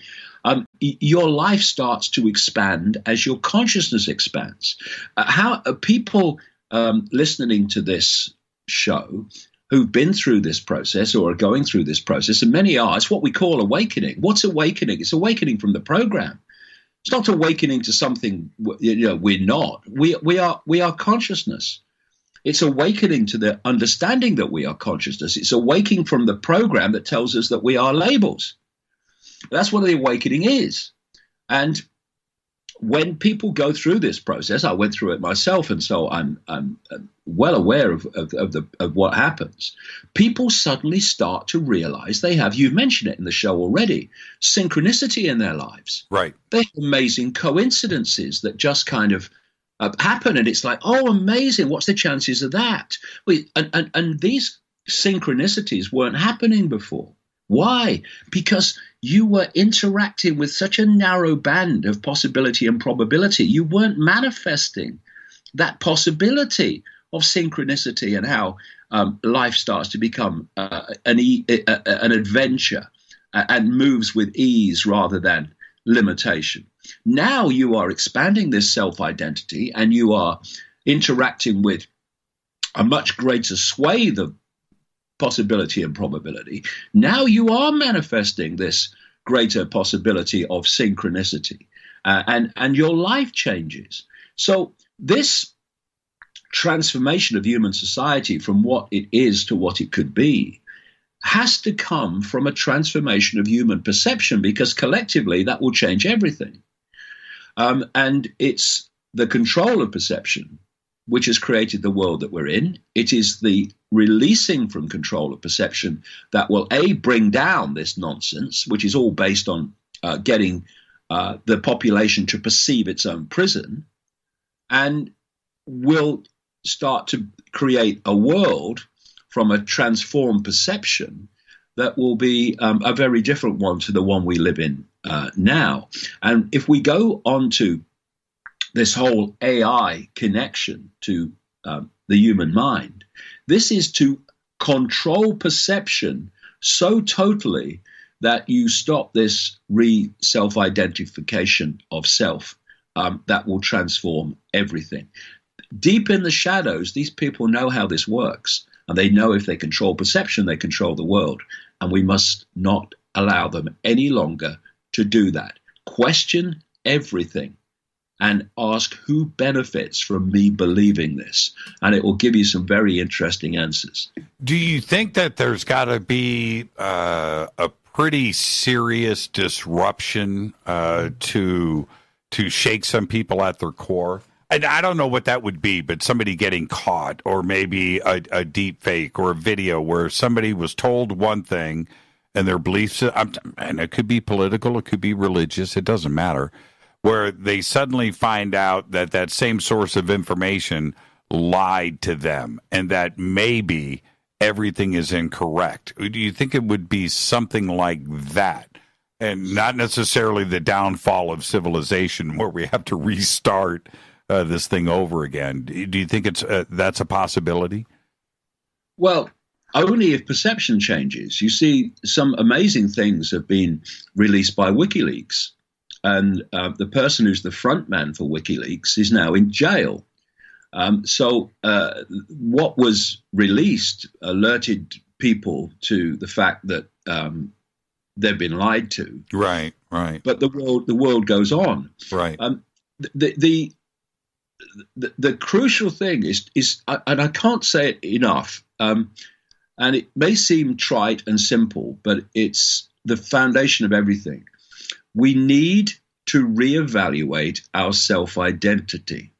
Your life starts to expand as your consciousness expands. How people listening to this show who've been through this process or are going through this process, and many are, it's what we call awakening. What's awakening? It's awakening from the program. It's not awakening to something we're not. We are consciousness. It's awakening to the understanding that we are consciousness. It's awakening from the program that tells us that we are labels. That's what the awakening is. And when people go through this process, I went through it myself, and so I'm well aware of what happens. People suddenly start to realize they have, you've mentioned it in the show already, synchronicity in their lives. Right. They have amazing coincidences that just kind of happen, and it's like, oh, amazing, what's the chances of that? And these synchronicities weren't happening before. Why? Because you were interacting with such a narrow band of possibility and probability. You weren't manifesting that possibility of synchronicity and how life starts to become an adventure and moves with ease rather than limitation. Now you are expanding this self-identity and you are interacting with a much greater swathe of possibility and probability. Now you are manifesting this greater possibility of synchronicity, and your life changes. So this transformation of human society from what it is to what it could be has to come from a transformation of human perception, because collectively that will change everything. And it's the control of perception which has created the world that we're in. It is the releasing from control of perception that will, bring down this nonsense, which is all based on getting the population to perceive its own prison, and will start to create a world from a transformed perception that will be a very different one to the one we live in now. And if we go on to this whole AI connection to the human mind, this is to control perception so totally that you stop this self-identification of self that will transform everything. Deep in the shadows, these people know how this works, and they know if they control perception, they control the world, and we must not allow them any longer to do that. Question everything and ask who benefits from me believing this, and it will give you some very interesting answers. Do you think that there's got to be a pretty serious disruption to shake some people at their core? And I don't know what that would be, but somebody getting caught, or maybe a deep fake or a video where somebody was told one thing and their beliefs, and it could be political, it could be religious, it doesn't matter, where they suddenly find out that that same source of information lied to them and that maybe everything is incorrect. Do you think it would be something like that? And not necessarily the downfall of civilization where we have to restart this thing over again. Do you think that's a possibility? Well, only if perception changes. You see, some amazing things have been released by WikiLeaks. And the person who's the front man for WikiLeaks is now in jail. So what was released alerted people to the fact that they've been lied to. Right, right. But the world goes on. Right. The crucial thing is, and I can't say it enough, and it may seem trite and simple, but it's the foundation of everything. We need to reevaluate our self-identity,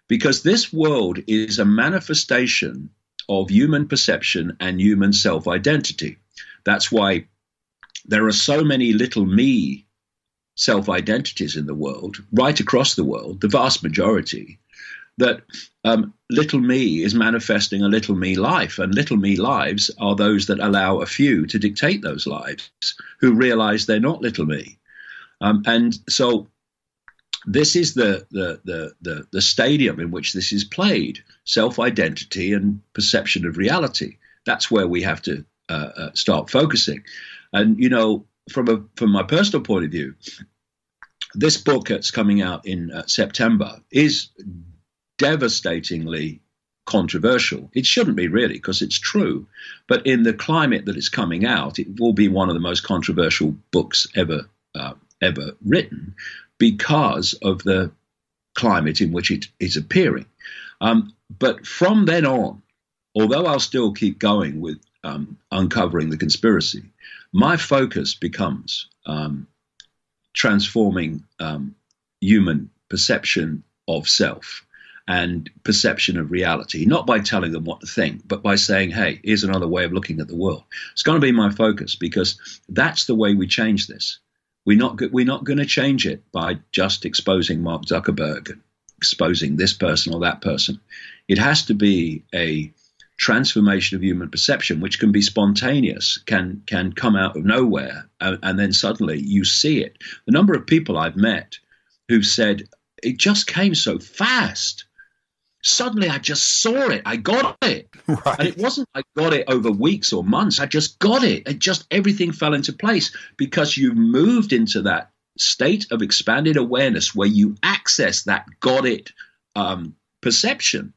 because this world is a manifestation of human perception and human self-identity. That's why there are so many little me self-identities in the world, right across the world, the vast majority, that little me is manifesting a little me life, and little me lives are those that allow a few to dictate those lives, who realize they're not little me. And so this is the stadium in which this is played: self-identity and perception of reality. That's where we have to start focusing. And from my personal point of view, this book that's coming out in September is devastatingly controversial. It shouldn't be, really, because it's true. But in the climate that it's coming out, it will be one of the most controversial books ever written, because of the climate in which it is appearing. But from then on, although I'll still keep going with uncovering the conspiracy, my focus becomes transforming human perception of self and perception of reality, not by telling them what to think, but by saying, hey, here's another way of looking at the world. It's going to be my focus, because that's the way we change this. We're not going to change it by just exposing Mark Zuckerberg and exposing this person or that person. It has to be a transformation of human perception, which can be spontaneous, can come out of nowhere, and then suddenly you see it. The number of people I've met who've said, it just came so fast. Suddenly I just saw it. I got it. Right. And it wasn't I got it over weeks or months. I just got it. Everything fell into place, because you moved into that state of expanded awareness where you access that got it perception,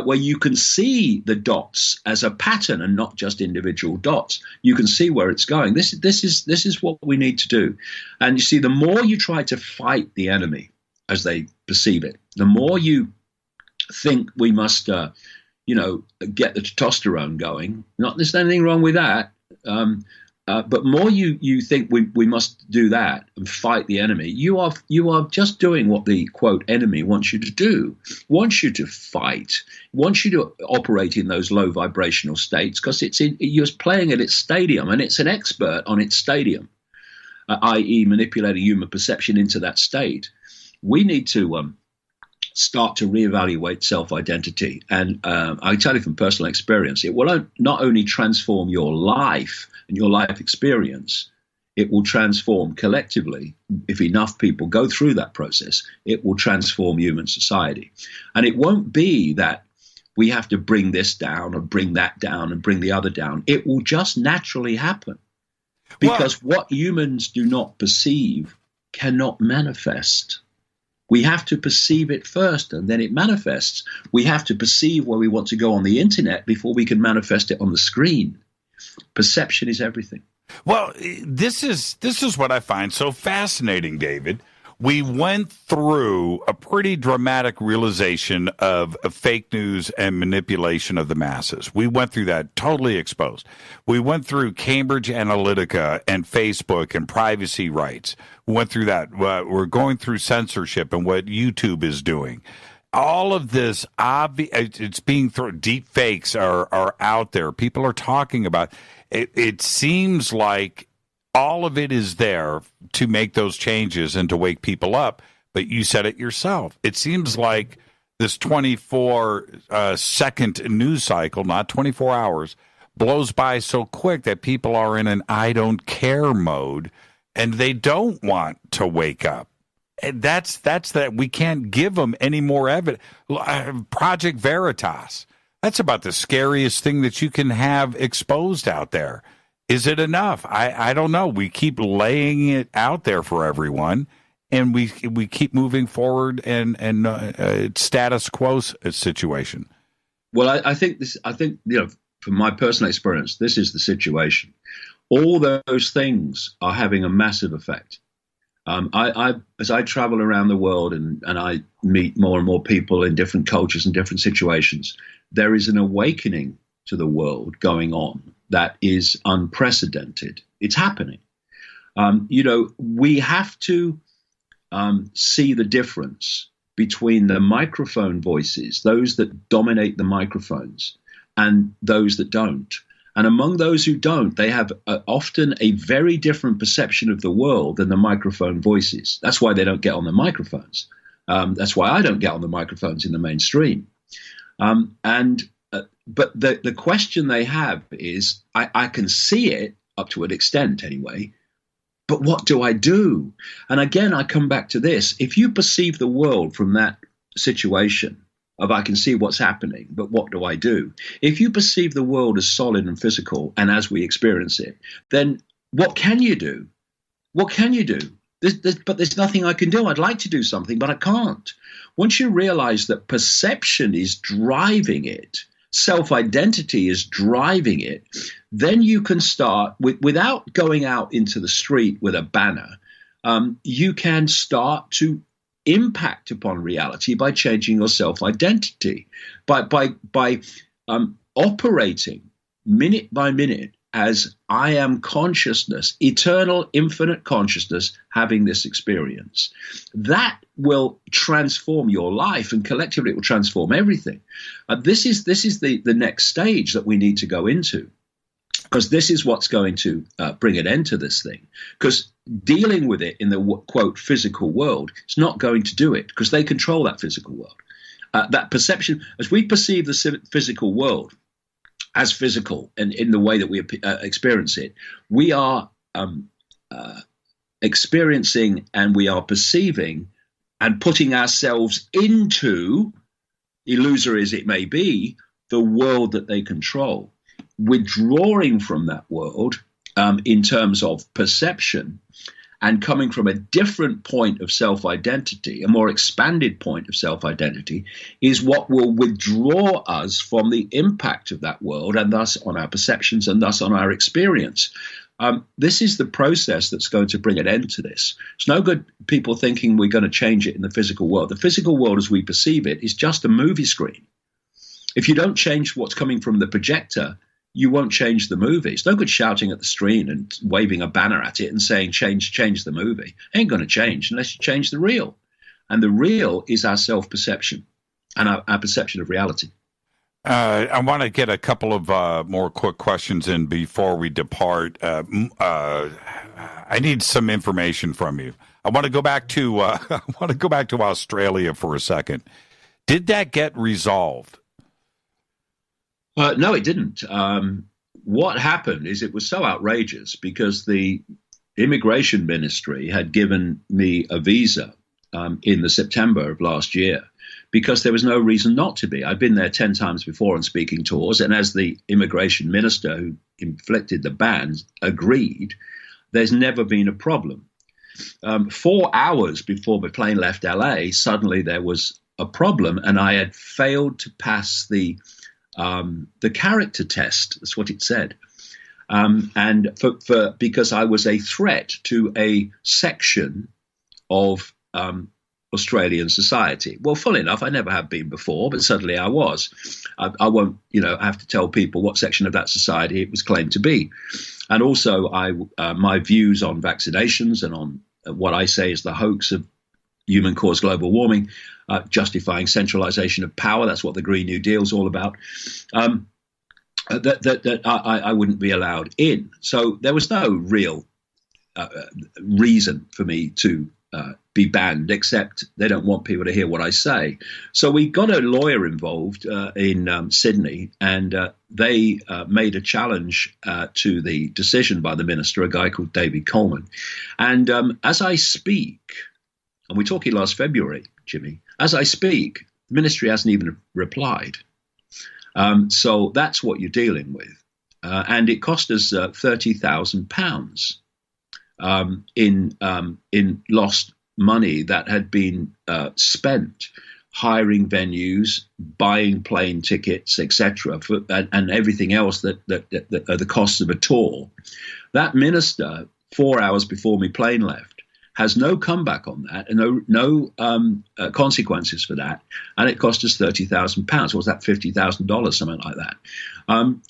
where you can see the dots as a pattern and not just individual dots. You can see where it's going. This is what we need to do. And you see, the more you try to fight the enemy as they perceive it, the more you think we must, get the testosterone going. Not there's anything wrong with that, but more you think we must do that and fight the enemy. You are just doing what the quote enemy wants you to do. Wants you to fight. Wants you to operate in those low vibrational states, because you're playing at its stadium, and it's an expert on its stadium, i.e., manipulating human perception into that state. We need to start to reevaluate self-identity. And I tell you from personal experience, it will not only transform your life and your life experience, it will transform collectively. If enough people go through that process, it will transform human society. And it won't be that we have to bring this down or bring that down and bring the other down. It will just naturally happen, because what humans do not perceive cannot manifest. We have to perceive it first, and then it manifests. We have to perceive where we want to go on the internet before we can manifest it on the screen. Perception is everything. Well, this is what I find so fascinating, David. We went through a pretty dramatic realization of fake news and manipulation of the masses. We went through that totally exposed. We went through Cambridge Analytica and Facebook and privacy rights. We went through that. We're going through censorship and what YouTube is doing. All of this, it's being thrown. Deep fakes are out there. People are talking about it. It seems like all of it is there to make those changes and to wake people up. But you said it yourself. It seems like this 24-second news cycle, not 24 hours, blows by so quick that people are in an I don't care mode, and they don't want to wake up. And that's that. We can't give them any more evidence. Project Veritas, that's about the scariest thing that you can have exposed out there. Is it enough? I don't know. We keep laying it out there for everyone, and we keep moving forward and status quo situation. Well, I think from my personal experience, this is the situation. All those things are having a massive effect. As I travel around the world and I meet more and more people in different cultures and different situations, there is an awakening to the world going on that is unprecedented. It's happening. We have to see the difference between the microphone voices, those that dominate the microphones, and those that don't. And among those who don't, they have often a very different perception of the world than the microphone voices. That's why they don't get on the microphones. That's why I don't get on the microphones in the mainstream. But the question they have is, I can see it up to an extent anyway, But what do I do? And again, I come back to this. If you perceive the world from that situation of I can see what's happening, but what do I do? If you perceive the world as solid and physical and as we experience it, then what can you do? What can you do? But there's nothing I can do. I'd like to do something, but I can't. Once you realize that perception is driving it, self-identity is driving it, then you can start, without going out into the street with a banner, you can start to impact upon reality by changing your self-identity, by operating minute by minute as I am consciousness, eternal, infinite consciousness, having this experience. That will transform your life, and collectively it will transform everything. This is the next stage that we need to go into, because this is what's going to bring an end to this thing. Because dealing with it in the, quote, physical world is not going to do it, because they control that physical world. That perception, as we perceive the physical world, as physical and in the way that we experience it, we are experiencing and we are perceiving and putting ourselves into, illusory as it may be, the world that they control. Withdrawing from that world in terms of perception and coming from a different point of self-identity, a more expanded point of self-identity, is what will withdraw us from the impact of that world, and thus on our perceptions and thus on our experience. This is the process that's going to bring an end to this. It's no good people thinking we're going to change it in the physical world. The physical world as we perceive it is just a movie screen. If you don't change what's coming from the projector, you won't change the movie. It's no good shouting at the screen and waving a banner at it and saying, change the movie. It ain't going to change unless you change the real. And the real is our self-perception and our perception of reality. I want to get a couple of more quick questions in before we depart. I need some information from you. I want to go back to Australia for a second. Did that get resolved? No, it didn't. What happened is it was so outrageous because the immigration ministry had given me a visa in the September of last year because there was no reason not to be. I'd been there 10 times before on speaking tours, and as the immigration minister who inflicted the bans agreed, there's never been a problem. 4 hours before the plane left LA, suddenly there was a problem, and I had failed to pass the character test. That's what it said. And because I was a threat to a section of Australian society. Well, full enough, I never have been before, but suddenly I was. I won't, have to tell people what section of that society it was claimed to be. And also, my views on vaccinations and on what I say is the hoax of human-caused global warming, justifying centralization of power. That's what the Green New Deal is all about. That I wouldn't be allowed in. So there was no real reason for me to be banned, except they don't want people to hear what I say. So we got a lawyer involved in Sydney, and they made a challenge to the decision by the minister, a guy called David Coleman. And as I speak, and we're talking last February, Jimmy, as I speak, the ministry hasn't even replied. So that's what you're dealing with. And it cost us £30,000 in lost money that had been spent hiring venues, buying plane tickets, etc., and everything else that are the costs of a tour. That minister, 4 hours before my plane left, has no comeback on that and no consequences for that. And it cost us £30,000. What was that, $50,000, something like that?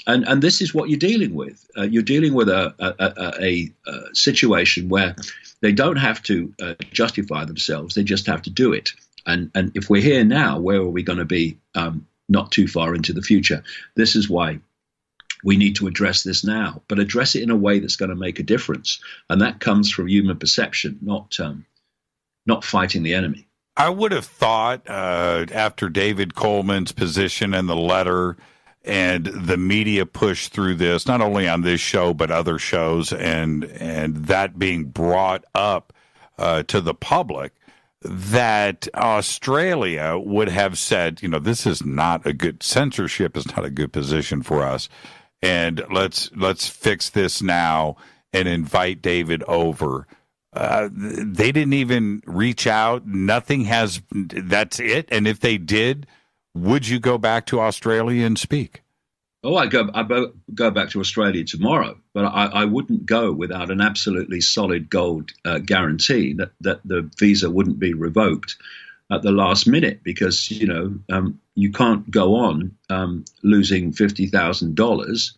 And this is what you're dealing with. You're dealing with a situation where they don't have to justify themselves. They just have to do it. And if we're here now, where are we going to be not too far into the future? This is why we need to address this now, but address it in a way that's going to make a difference. And that comes from human perception, not fighting the enemy. I would have thought after David Coleman's position and the letter, and the media pushed through this, not only on this show but other shows, and that being brought up to the public, that Australia would have said, this is not a good, censorship is not a good position for us, and let's fix this now and invite David over. They didn't even reach out. Nothing has. That's it. And if they did, would you go back to Australia and speak? Oh, I go back to Australia tomorrow, but I wouldn't go without an absolutely solid gold guarantee that the visa wouldn't be revoked at the last minute, because you can't go on losing $50,000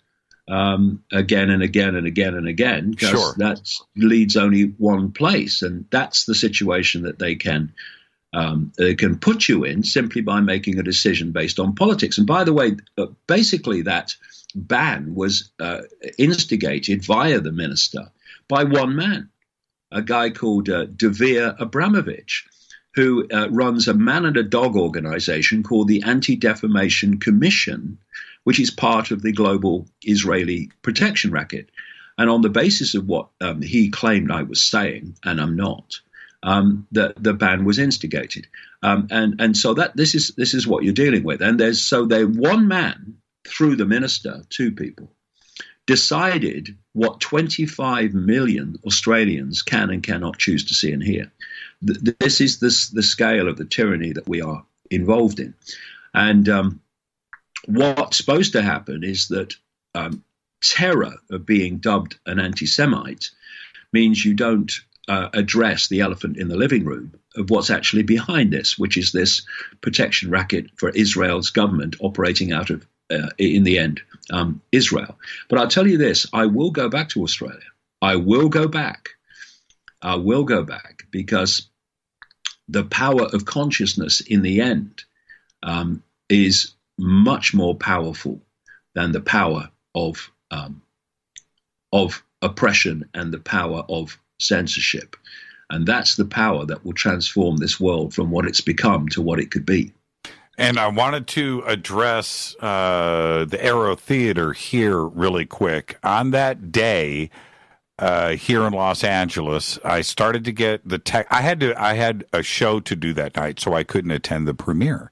again and again and again and again, because sure. That leads only one place, and that's the situation that they can put you in simply by making a decision based on politics. And by the way, basically that ban was instigated via the minister by one man, a guy called Devere Abramovich, who runs a man and a dog organization called the Anti-Defamation Commission, which is part of the global Israeli protection racket. And on the basis of what he claimed I was saying, and I'm not, the ban was instigated. And so that this is what you're dealing with. And one man, through the minister, two people, decided what 25 million Australians can and cannot choose to see and hear. This is the scale of the tyranny that we are involved in. And what's supposed to happen is that terror of being dubbed an anti-Semite means you don't address the elephant in the living room of what's actually behind this, which is this protection racket for Israel's government operating out of, in the end, Israel. But I'll tell you this, I will go back to Australia. I will go back because the power of consciousness in the end is much more powerful than the power of oppression and the power of censorship. And that's the power that will transform this world from what it's become to what it could be. And I wanted to address the Aero Theater here really quick. On that day here in Los Angeles, I started to get the tech. I had a show to do that night, so I couldn't attend the premiere.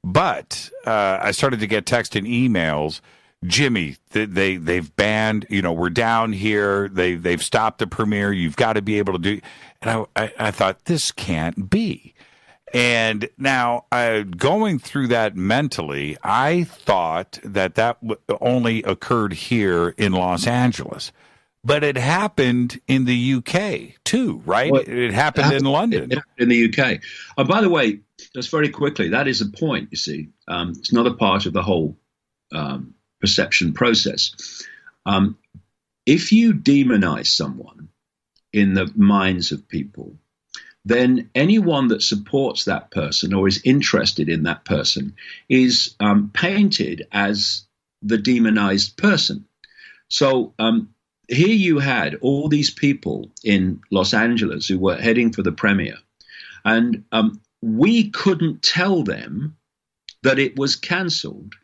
But I started to get text and emails. Jimmy, they've banned, we're down here. They've stopped the premiere. You've got to be able to do. And I thought, this can't be. And now, going through that mentally, I thought that only occurred here in Los Angeles. But it happened in the UK, too, right? Well, it happened in London. In the UK. By the way, just very quickly, that is a point, you see. It's not a part of the whole perception process. If you demonize someone in the minds of people, then anyone that supports that person or is interested in that person is painted as the demonized person. So here you had all these people in Los Angeles who were heading for the premiere, and we couldn't tell them that it was cancelled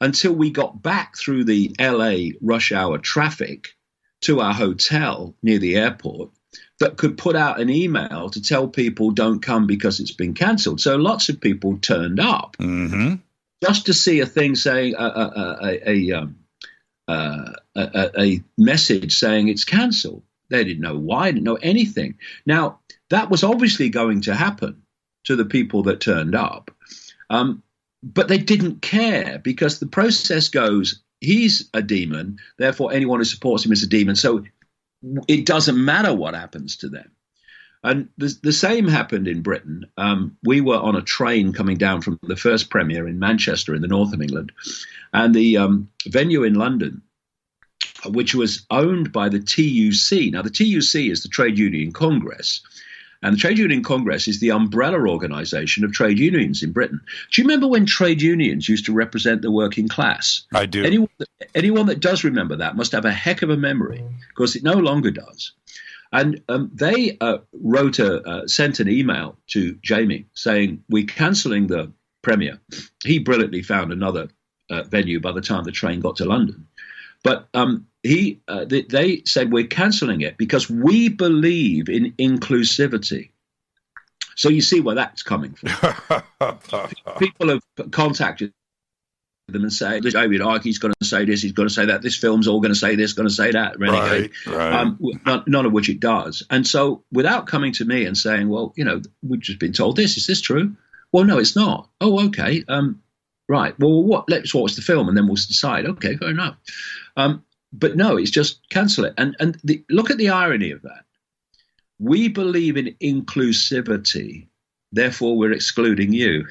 until we got back through the LA rush hour traffic to our hotel near the airport that could put out an email to tell people don't come because it's been cancelled. So lots of people turned up just to see a thing saying a message saying it's cancelled. They didn't know why, didn't know anything. Now, that was obviously going to happen to the people that turned up. But they didn't care because the process goes, he's a demon, therefore anyone who supports him is a demon. So it doesn't matter what happens to them. And the same happened in Britain. We were on a train coming down from the first premiere in Manchester in the north of England. And the venue in London, which was owned by the TUC. Now, the TUC is the Trade Union Congress. And the Trade Union Congress is the umbrella organization of trade unions in Britain. Do you remember when trade unions used to represent the working class? I do. Anyone that does remember that must have a heck of a memory, because it no longer does. And they sent an email to Jamie saying, we're cancelling the premiere. He brilliantly found another venue by the time the train got to London. But they said, we're cancelling it because we believe in inclusivity. So you see where that's coming from. People have contacted them and say, Icke's going to say this, he's going to say that, this film's all going to say this, going to say that, Renegade. Right. None of which it does. And so without coming to me and saying, well, we've just been told this, is this true? Well, no, it's not. Oh, okay. Right. Well, let's watch the film and then we'll decide. Okay, fair enough. But no, it's just cancel it. And look at the irony of that. We believe in inclusivity, therefore we're excluding you.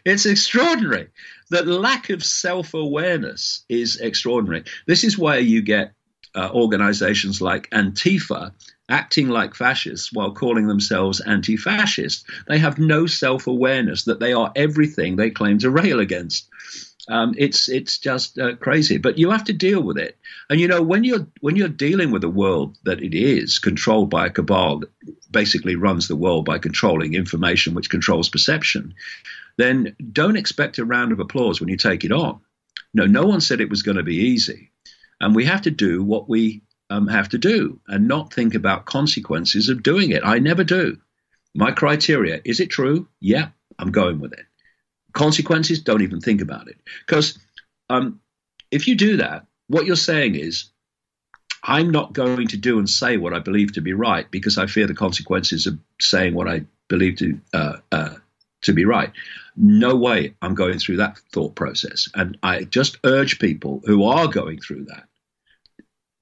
It's extraordinary. The lack of self-awareness is extraordinary. This is where you get organizations like Antifa acting like fascists while calling themselves anti-fascist. They have no self-awareness that they are everything they claim to rail against. It's just crazy, but you have to deal with it. And when you're dealing with a world that it is controlled by a cabal that basically runs the world by controlling information, which controls perception, then don't expect a round of applause when you take it on. No one said it was going to be easy, and we have to do what we have to do and not think about consequences of doing it. I never do. My criteria: is it true? Yeah, I'm going with it. Consequences, don't even think about it. Because if you do that, what you're saying is, I'm not going to do and say what I believe to be right because I fear the consequences of saying what I believe to be right. No way I'm going through that thought process. And I just urge people who are going through that,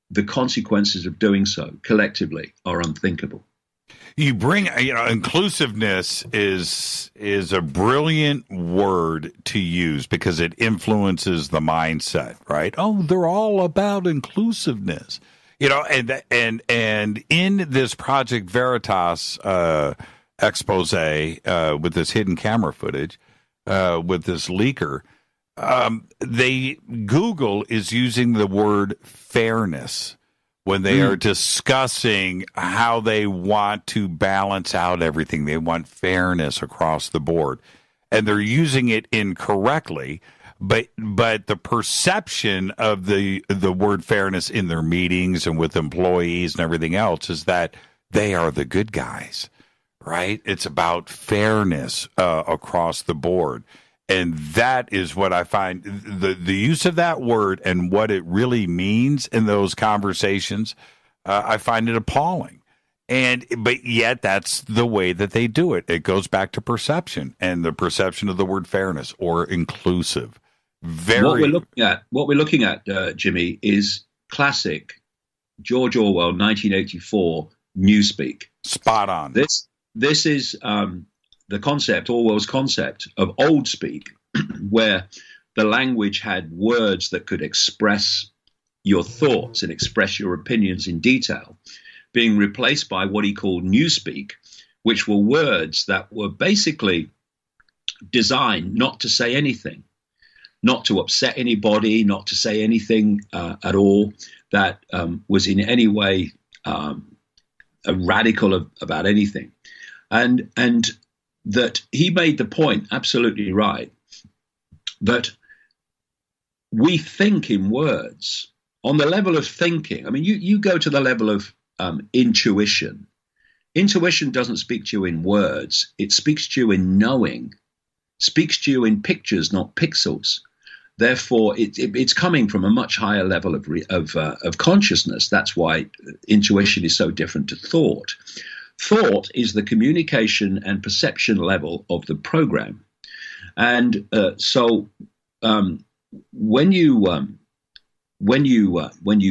the consequences of doing so collectively are unthinkable. You bring, inclusiveness is a brilliant word to use because it influences the mindset, right? Oh, they're all about inclusiveness, and in this Project Veritas expose with this hidden camera footage, with this leaker, Google is using the word fairness when they are discussing how they want to balance out everything. They want fairness across the board. And they're using it incorrectly, but the perception of the word fairness in their meetings and with employees and everything else is that they are the good guys, right? It's about fairness across the board. And that is what I find the use of that word and what it really means in those conversations. I find it appalling. But yet that's the way that they do it. It goes back to perception and the perception of the word fairness or inclusive. What we're looking at, Jimmy, is classic George Orwell 1984 newspeak. Spot on. This is the concept, Orwell's concept of old speak, where the language had words that could express your thoughts and express your opinions in detail, being replaced by what he called newspeak, which were words that were basically designed not to say anything, not to upset anybody, not to say anything at all that was in any way radical about anything. And that he made the point, absolutely right, that we think in words. On the level of thinking, I mean, you go to the level of intuition. Intuition doesn't speak to you in words. It speaks to you in knowing, speaks to you in pictures, not pixels. Therefore, it's coming from a much higher level of consciousness. That's why intuition is so different to thought. Thought is the communication and perception level of the program, and so when you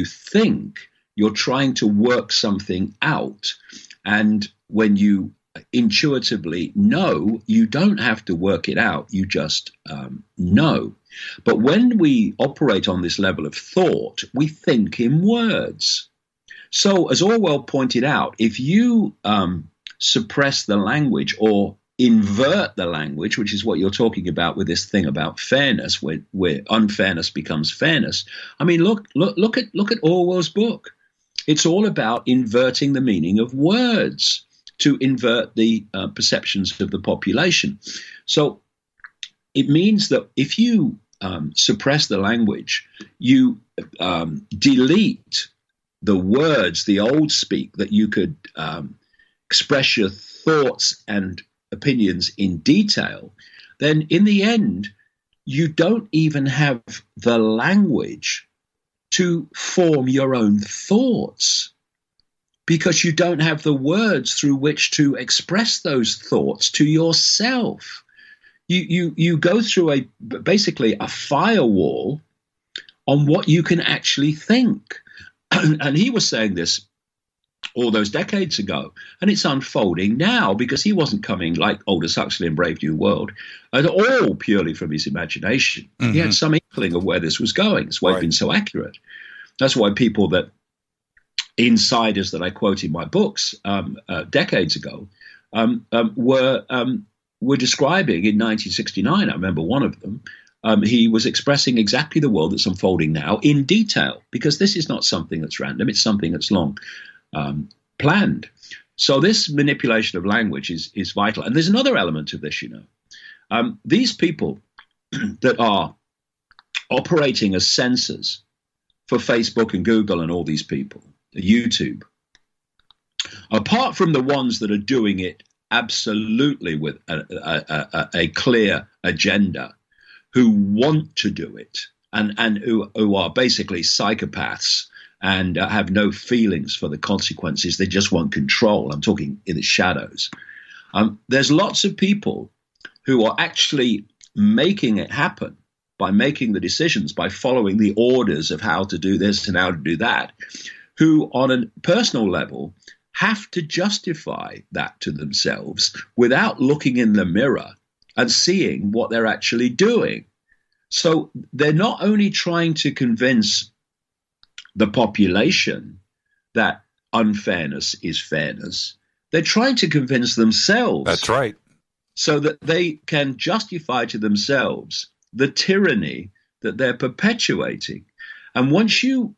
think, you're trying to work something out, and when you intuitively know, you don't have to work it out. You just know. But when we operate on this level of thought, we think in words. So, as Orwell pointed out, if you suppress the language or invert the language, which is what you're talking about with this thing about fairness, where unfairness becomes fairness. I mean, look at Orwell's book. It's all about inverting the meaning of words to invert the perceptions of the population. So it means that if you suppress the language, you delete the words, the old speak, that you could express your thoughts and opinions in detail, then in the end, you don't even have the language to form your own thoughts, because you don't have the words through which to express those thoughts to yourself. You go through basically a firewall on what you can actually think. And he was saying this all those decades ago, and it's unfolding now, because he wasn't coming like Aldous Huxley in Brave New World at all purely from his imagination. Mm-hmm. He had some inkling of where this was going. That's why it's been so accurate. That's why people that insiders that I quote in my books decades ago were describing in 1969. I remember one of them. He was expressing exactly the world that's unfolding now in detail, because this is not something that's random. It's something that's long planned. So this manipulation of language is vital. And there's another element of this, these people that are operating as censors for Facebook and Google and all these people, YouTube, apart from the ones that are doing it absolutely with a clear agenda, who want to do it and who are basically psychopaths and have no feelings for the consequences. They just want control. I'm talking in the shadows. There's lots of people who are actually making it happen by making the decisions, by following the orders of how to do this and how to do that, who on a personal level have to justify that to themselves without looking in the mirror and seeing what they're actually doing. So they're not only trying to convince the population that unfairness is fairness, they're trying to convince themselves. That's right. So that they can justify to themselves the tyranny that they're perpetuating. And once you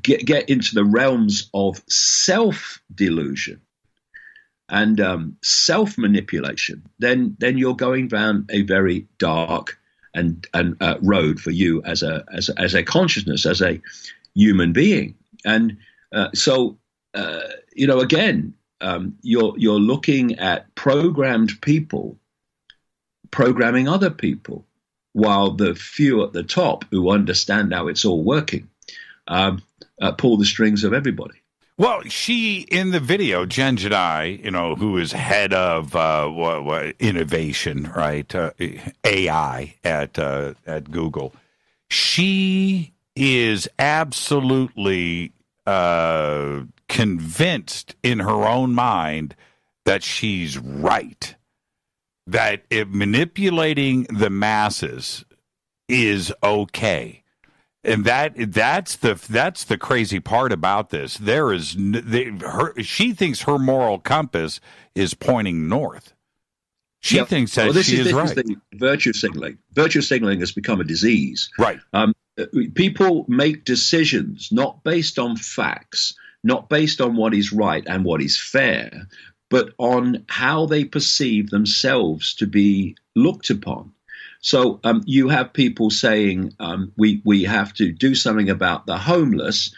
get into the realms of self-delusion and self-manipulation, then you're going down a very dark and road for you as a consciousness, as a human being. And so again, you're looking at programmed people programming other people, while the few at the top who understand how it's all working pull the strings of everybody. Well, she, in the video, Jen Jedi, who is head of innovation, right, AI at Google, she is absolutely convinced in her own mind that she's right. That manipulating the masses is okay, and that's the crazy part about this. She thinks her moral compass is pointing north. She thinks that she is right. This is the virtue signaling. Virtue signaling has become a disease. Right. People make decisions not based on facts, not based on what is right and what is fair, but on how they perceive themselves to be looked upon. So you have people saying, we have to do something about the homeless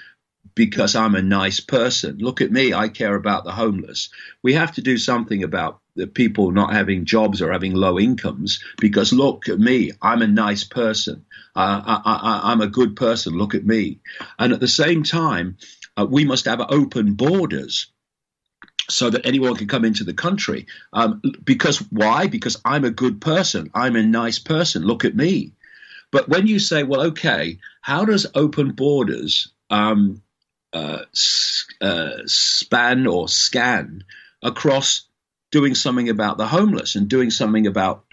because I'm a nice person. Look at me, I care about the homeless. We have to do something about the people not having jobs or having low incomes because look at me, I'm a nice person. I'm a good person, look at me. And at the same time, we must have open borders so that anyone can come into the country. Because why? Because I'm a good person. I'm a nice person. Look at me. But when you say, well, okay, how does open borders span or scan across doing something about the homeless and doing something about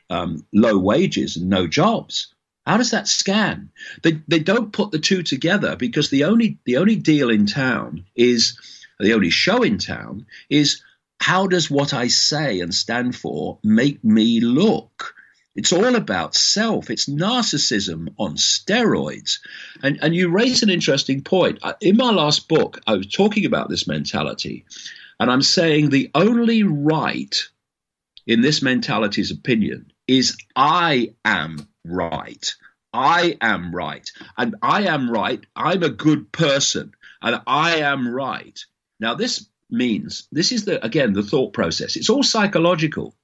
low wages and no jobs? How does that scan? They don't put the two together because the only deal in town is, the only show in town is, how does what I say and stand for make me look? It's all about self. It's narcissism on steroids. And you raise an interesting point. In my last book, I was talking about this mentality, and I'm saying the only right in this mentality's opinion is I am right. I am right, and I am right. I'm a good person, and I am right. Now, this means, this is the thought process. It's all psychological.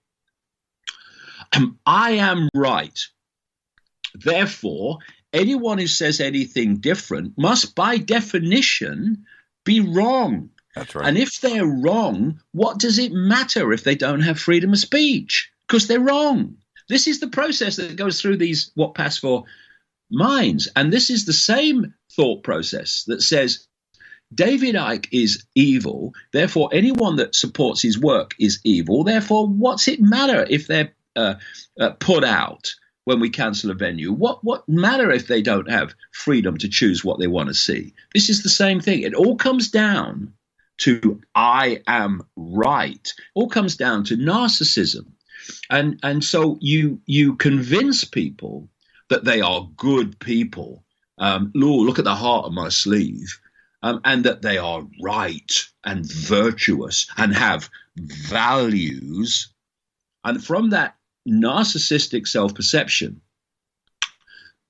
I am right. Therefore, anyone who says anything different must, by definition, be wrong. That's right. And if they're wrong, what does it matter if they don't have freedom of speech? Because they're wrong. This is the process that goes through these what pass for minds. And this is the same thought process that says David Icke is evil. Therefore, anyone that supports his work is evil. Therefore, what's it matter if they're put out when we cancel a venue? What matter if they don't have freedom to choose what they want to see? This is the same thing. It all comes down to I am right. It all comes down to narcissism. And so you convince people that they are good people. Look at the heart of my sleeve. And that they are right and virtuous and have values. And from that narcissistic self-perception,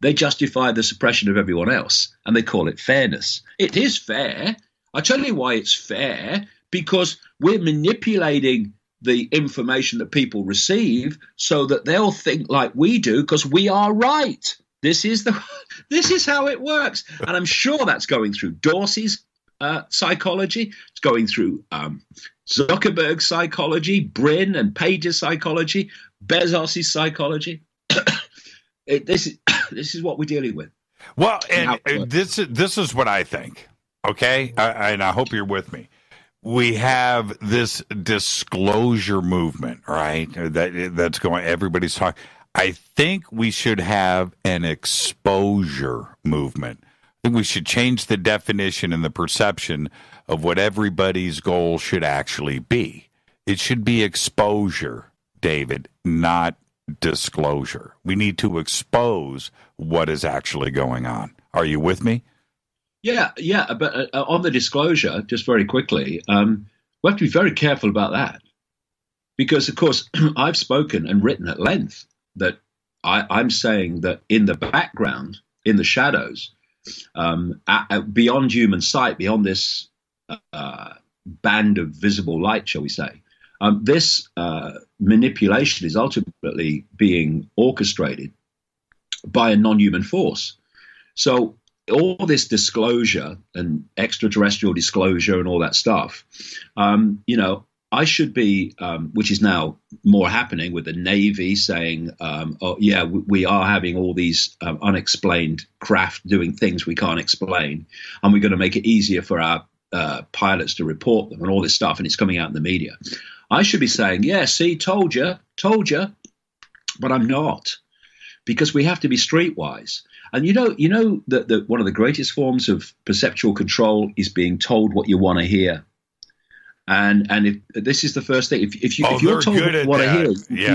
they justify the suppression of everyone else, and they call it fairness. It is fair. I tell you why it's fair, because we're manipulating the information that people receive so that they'll think like we do, because we are right. This is how it works. And I'm sure that's going through Dorsey's psychology. It's going through Zuckerberg's psychology, Brin and Page's psychology, Bezos' psychology. This is what we're dealing with. Well, and this is what I think, okay? And I hope you're with me. We have this disclosure movement, right? That's going, everybody's talking. I think we should have an exposure movement. I think we should change the definition and the perception of what everybody's goal should actually be. It should be exposure, David, not disclosure. We need to expose what is actually going on. Are you with me? Yeah. But on the disclosure, just very quickly, we have to be very careful about that. Because, of course, I've spoken and written at length that I'm saying that in the background, in the shadows, beyond human sight, beyond this band of visible light, shall we say, this manipulation is ultimately being orchestrated by a non-human force. So all this disclosure and extraterrestrial disclosure and all that stuff, I should be, which is now more happening with the Navy saying, we are having all these unexplained craft doing things we can't explain, and we're going to make it easier for our pilots to report them and all this stuff, and it's coming out in the media. I should be saying, told you, but I'm not, because we have to be streetwise. And you know that one of the greatest forms of perceptual control is being told what you want to hear. And if this is the first thing, if you're told what you want to hear,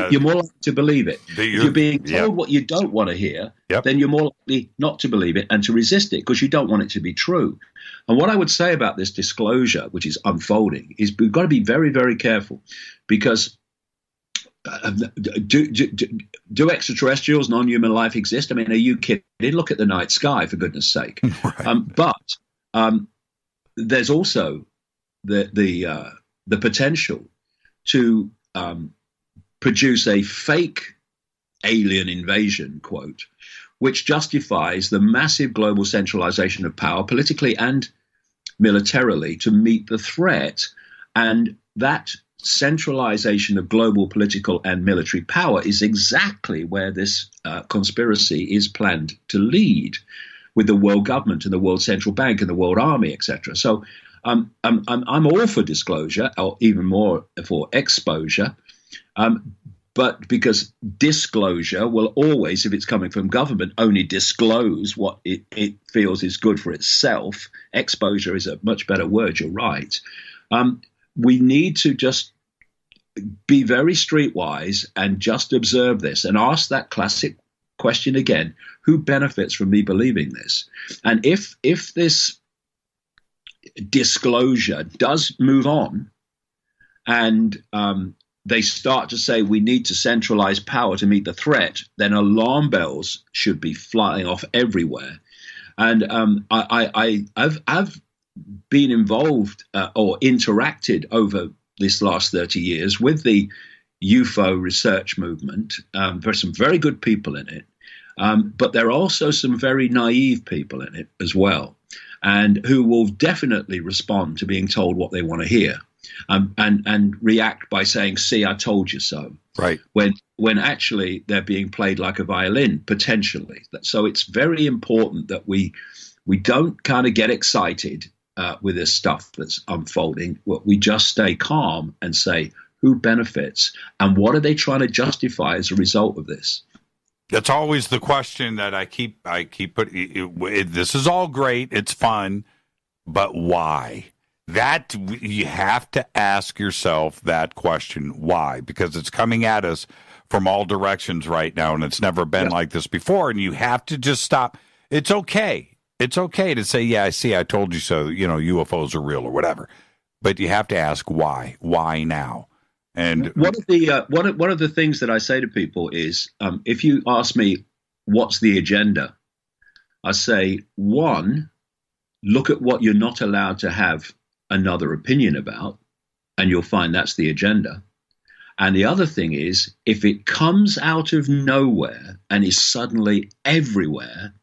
you're more likely to believe it. If you're being told what you don't want to hear, then you're more likely not to believe it and to resist it because you don't want it to be true. And what I would say about this disclosure, which is unfolding, is we've got to be very, very careful, because do extraterrestrials, non-human life exist? I mean, are you kidding? Look at the night sky, for goodness sake. Right. But there's also the potential to produce a fake alien invasion, quote, which justifies the massive global centralization of power, politically and militarily, to meet the threat. And that centralization of global political and military power is exactly where this conspiracy is planned to lead, with the world government and the World Central Bank and the World Army, etc. So I'm all for disclosure, or even more for exposure, but because disclosure will always, if it's coming from government, only disclose what it feels is good for itself. Exposure is a much better word, you're right. We need to just be very streetwise and just observe this and ask that classic question again: who benefits from me believing this? And if this disclosure does move on and they start to say we need to centralize power to meet the threat, then alarm bells should be flying off everywhere. And I've been involved or interacted over this last 30 years with the UFO research movement. There's some very good people in it, but there are also some very naive people in it as well, and who will definitely respond to being told what they want to hear, and react by saying, "See, I told you so." Right. When actually they're being played like a violin, potentially. So it's very important that we don't kind of get excited with this stuff that's unfolding. We just stay calm and say, who benefits and what are they trying to justify as a result of this? That's always the question that I keep putting. This is all great. It's fun, but why? That you have to ask yourself that question. Why? Because it's coming at us from all directions right now, and it's never been like this before. And you have to just stop. It's okay. It's okay to say, yeah, I see, I told you so, UFOs are real or whatever. But you have to ask why. Why now? And one of the things that I say to people is, if you ask me what's the agenda, I say, one, look at what you're not allowed to have another opinion about, and you'll find that's the agenda. And the other thing is, if it comes out of nowhere and is suddenly everywhere,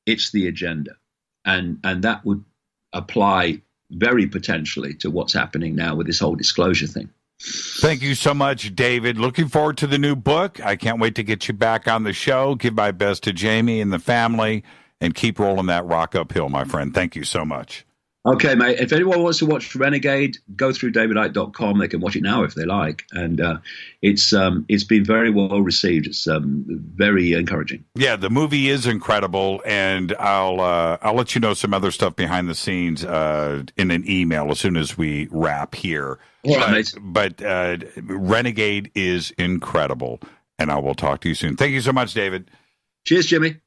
it's the agenda. And that would apply very potentially to what's happening now with this whole disclosure thing. Thank you so much, David. Looking forward to the new book. I can't wait to get you back on the show. Give my best to Jamie and the family, and keep rolling that rock uphill, my friend. Thank you so much. Okay, mate. If anyone wants to watch Renegade, go through davidicke.com. They can watch it now if they like. And it's been very well received. It's very encouraging. Yeah, the movie is incredible, and I'll let you know some other stuff behind the scenes in an email as soon as we wrap here. But Renegade is incredible, and I will talk to you soon. Thank you so much, David. Cheers, Jimmy.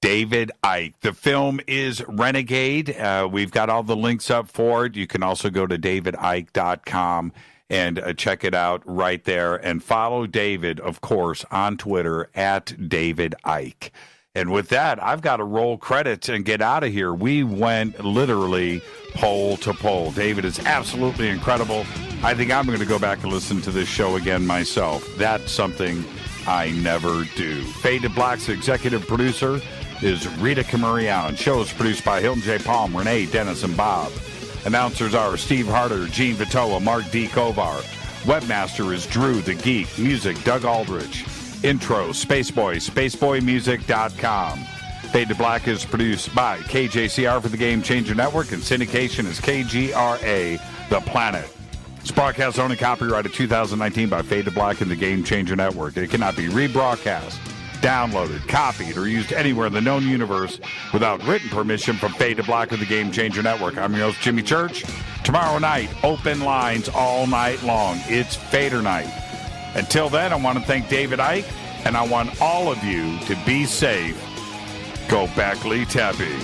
David Icke. The film is Renegade. We've got all the links up for it. You can also go to davidicke.com and check it out right there. And follow David, of course, on Twitter at David Icke. And with that, I've got to roll credits and get out of here. We went literally pole to pole. David is absolutely incredible. I think I'm going to go back and listen to this show again myself. That's something I never do. Fade to Black's executive producer is Rita Camurian. Show is produced by Hilton J. Palm, Renee, Dennis, and Bob. Announcers are Steve Harder, Gene Vitoa, Mark D. Kovar. Webmaster is Drew the Geek. Music, Doug Aldrich. Intro, Spaceboy, spaceboymusic.com. Fade to Black is produced by KJCR for the Game Changer Network, and syndication is KGRA, The Planet. This broadcast is only copyrighted 2019 by Fade to Black and the Game Changer Network. It cannot be rebroadcast, downloaded, copied, or used anywhere in the known universe without written permission from Fade to Black of the Game Changer Network. I'm your host, Jimmy Church. Tomorrow night, open lines all night long. It's Fader night. Until then, I want to thank David Icke, and I want all of you to be safe. Go back, Lee Tappy.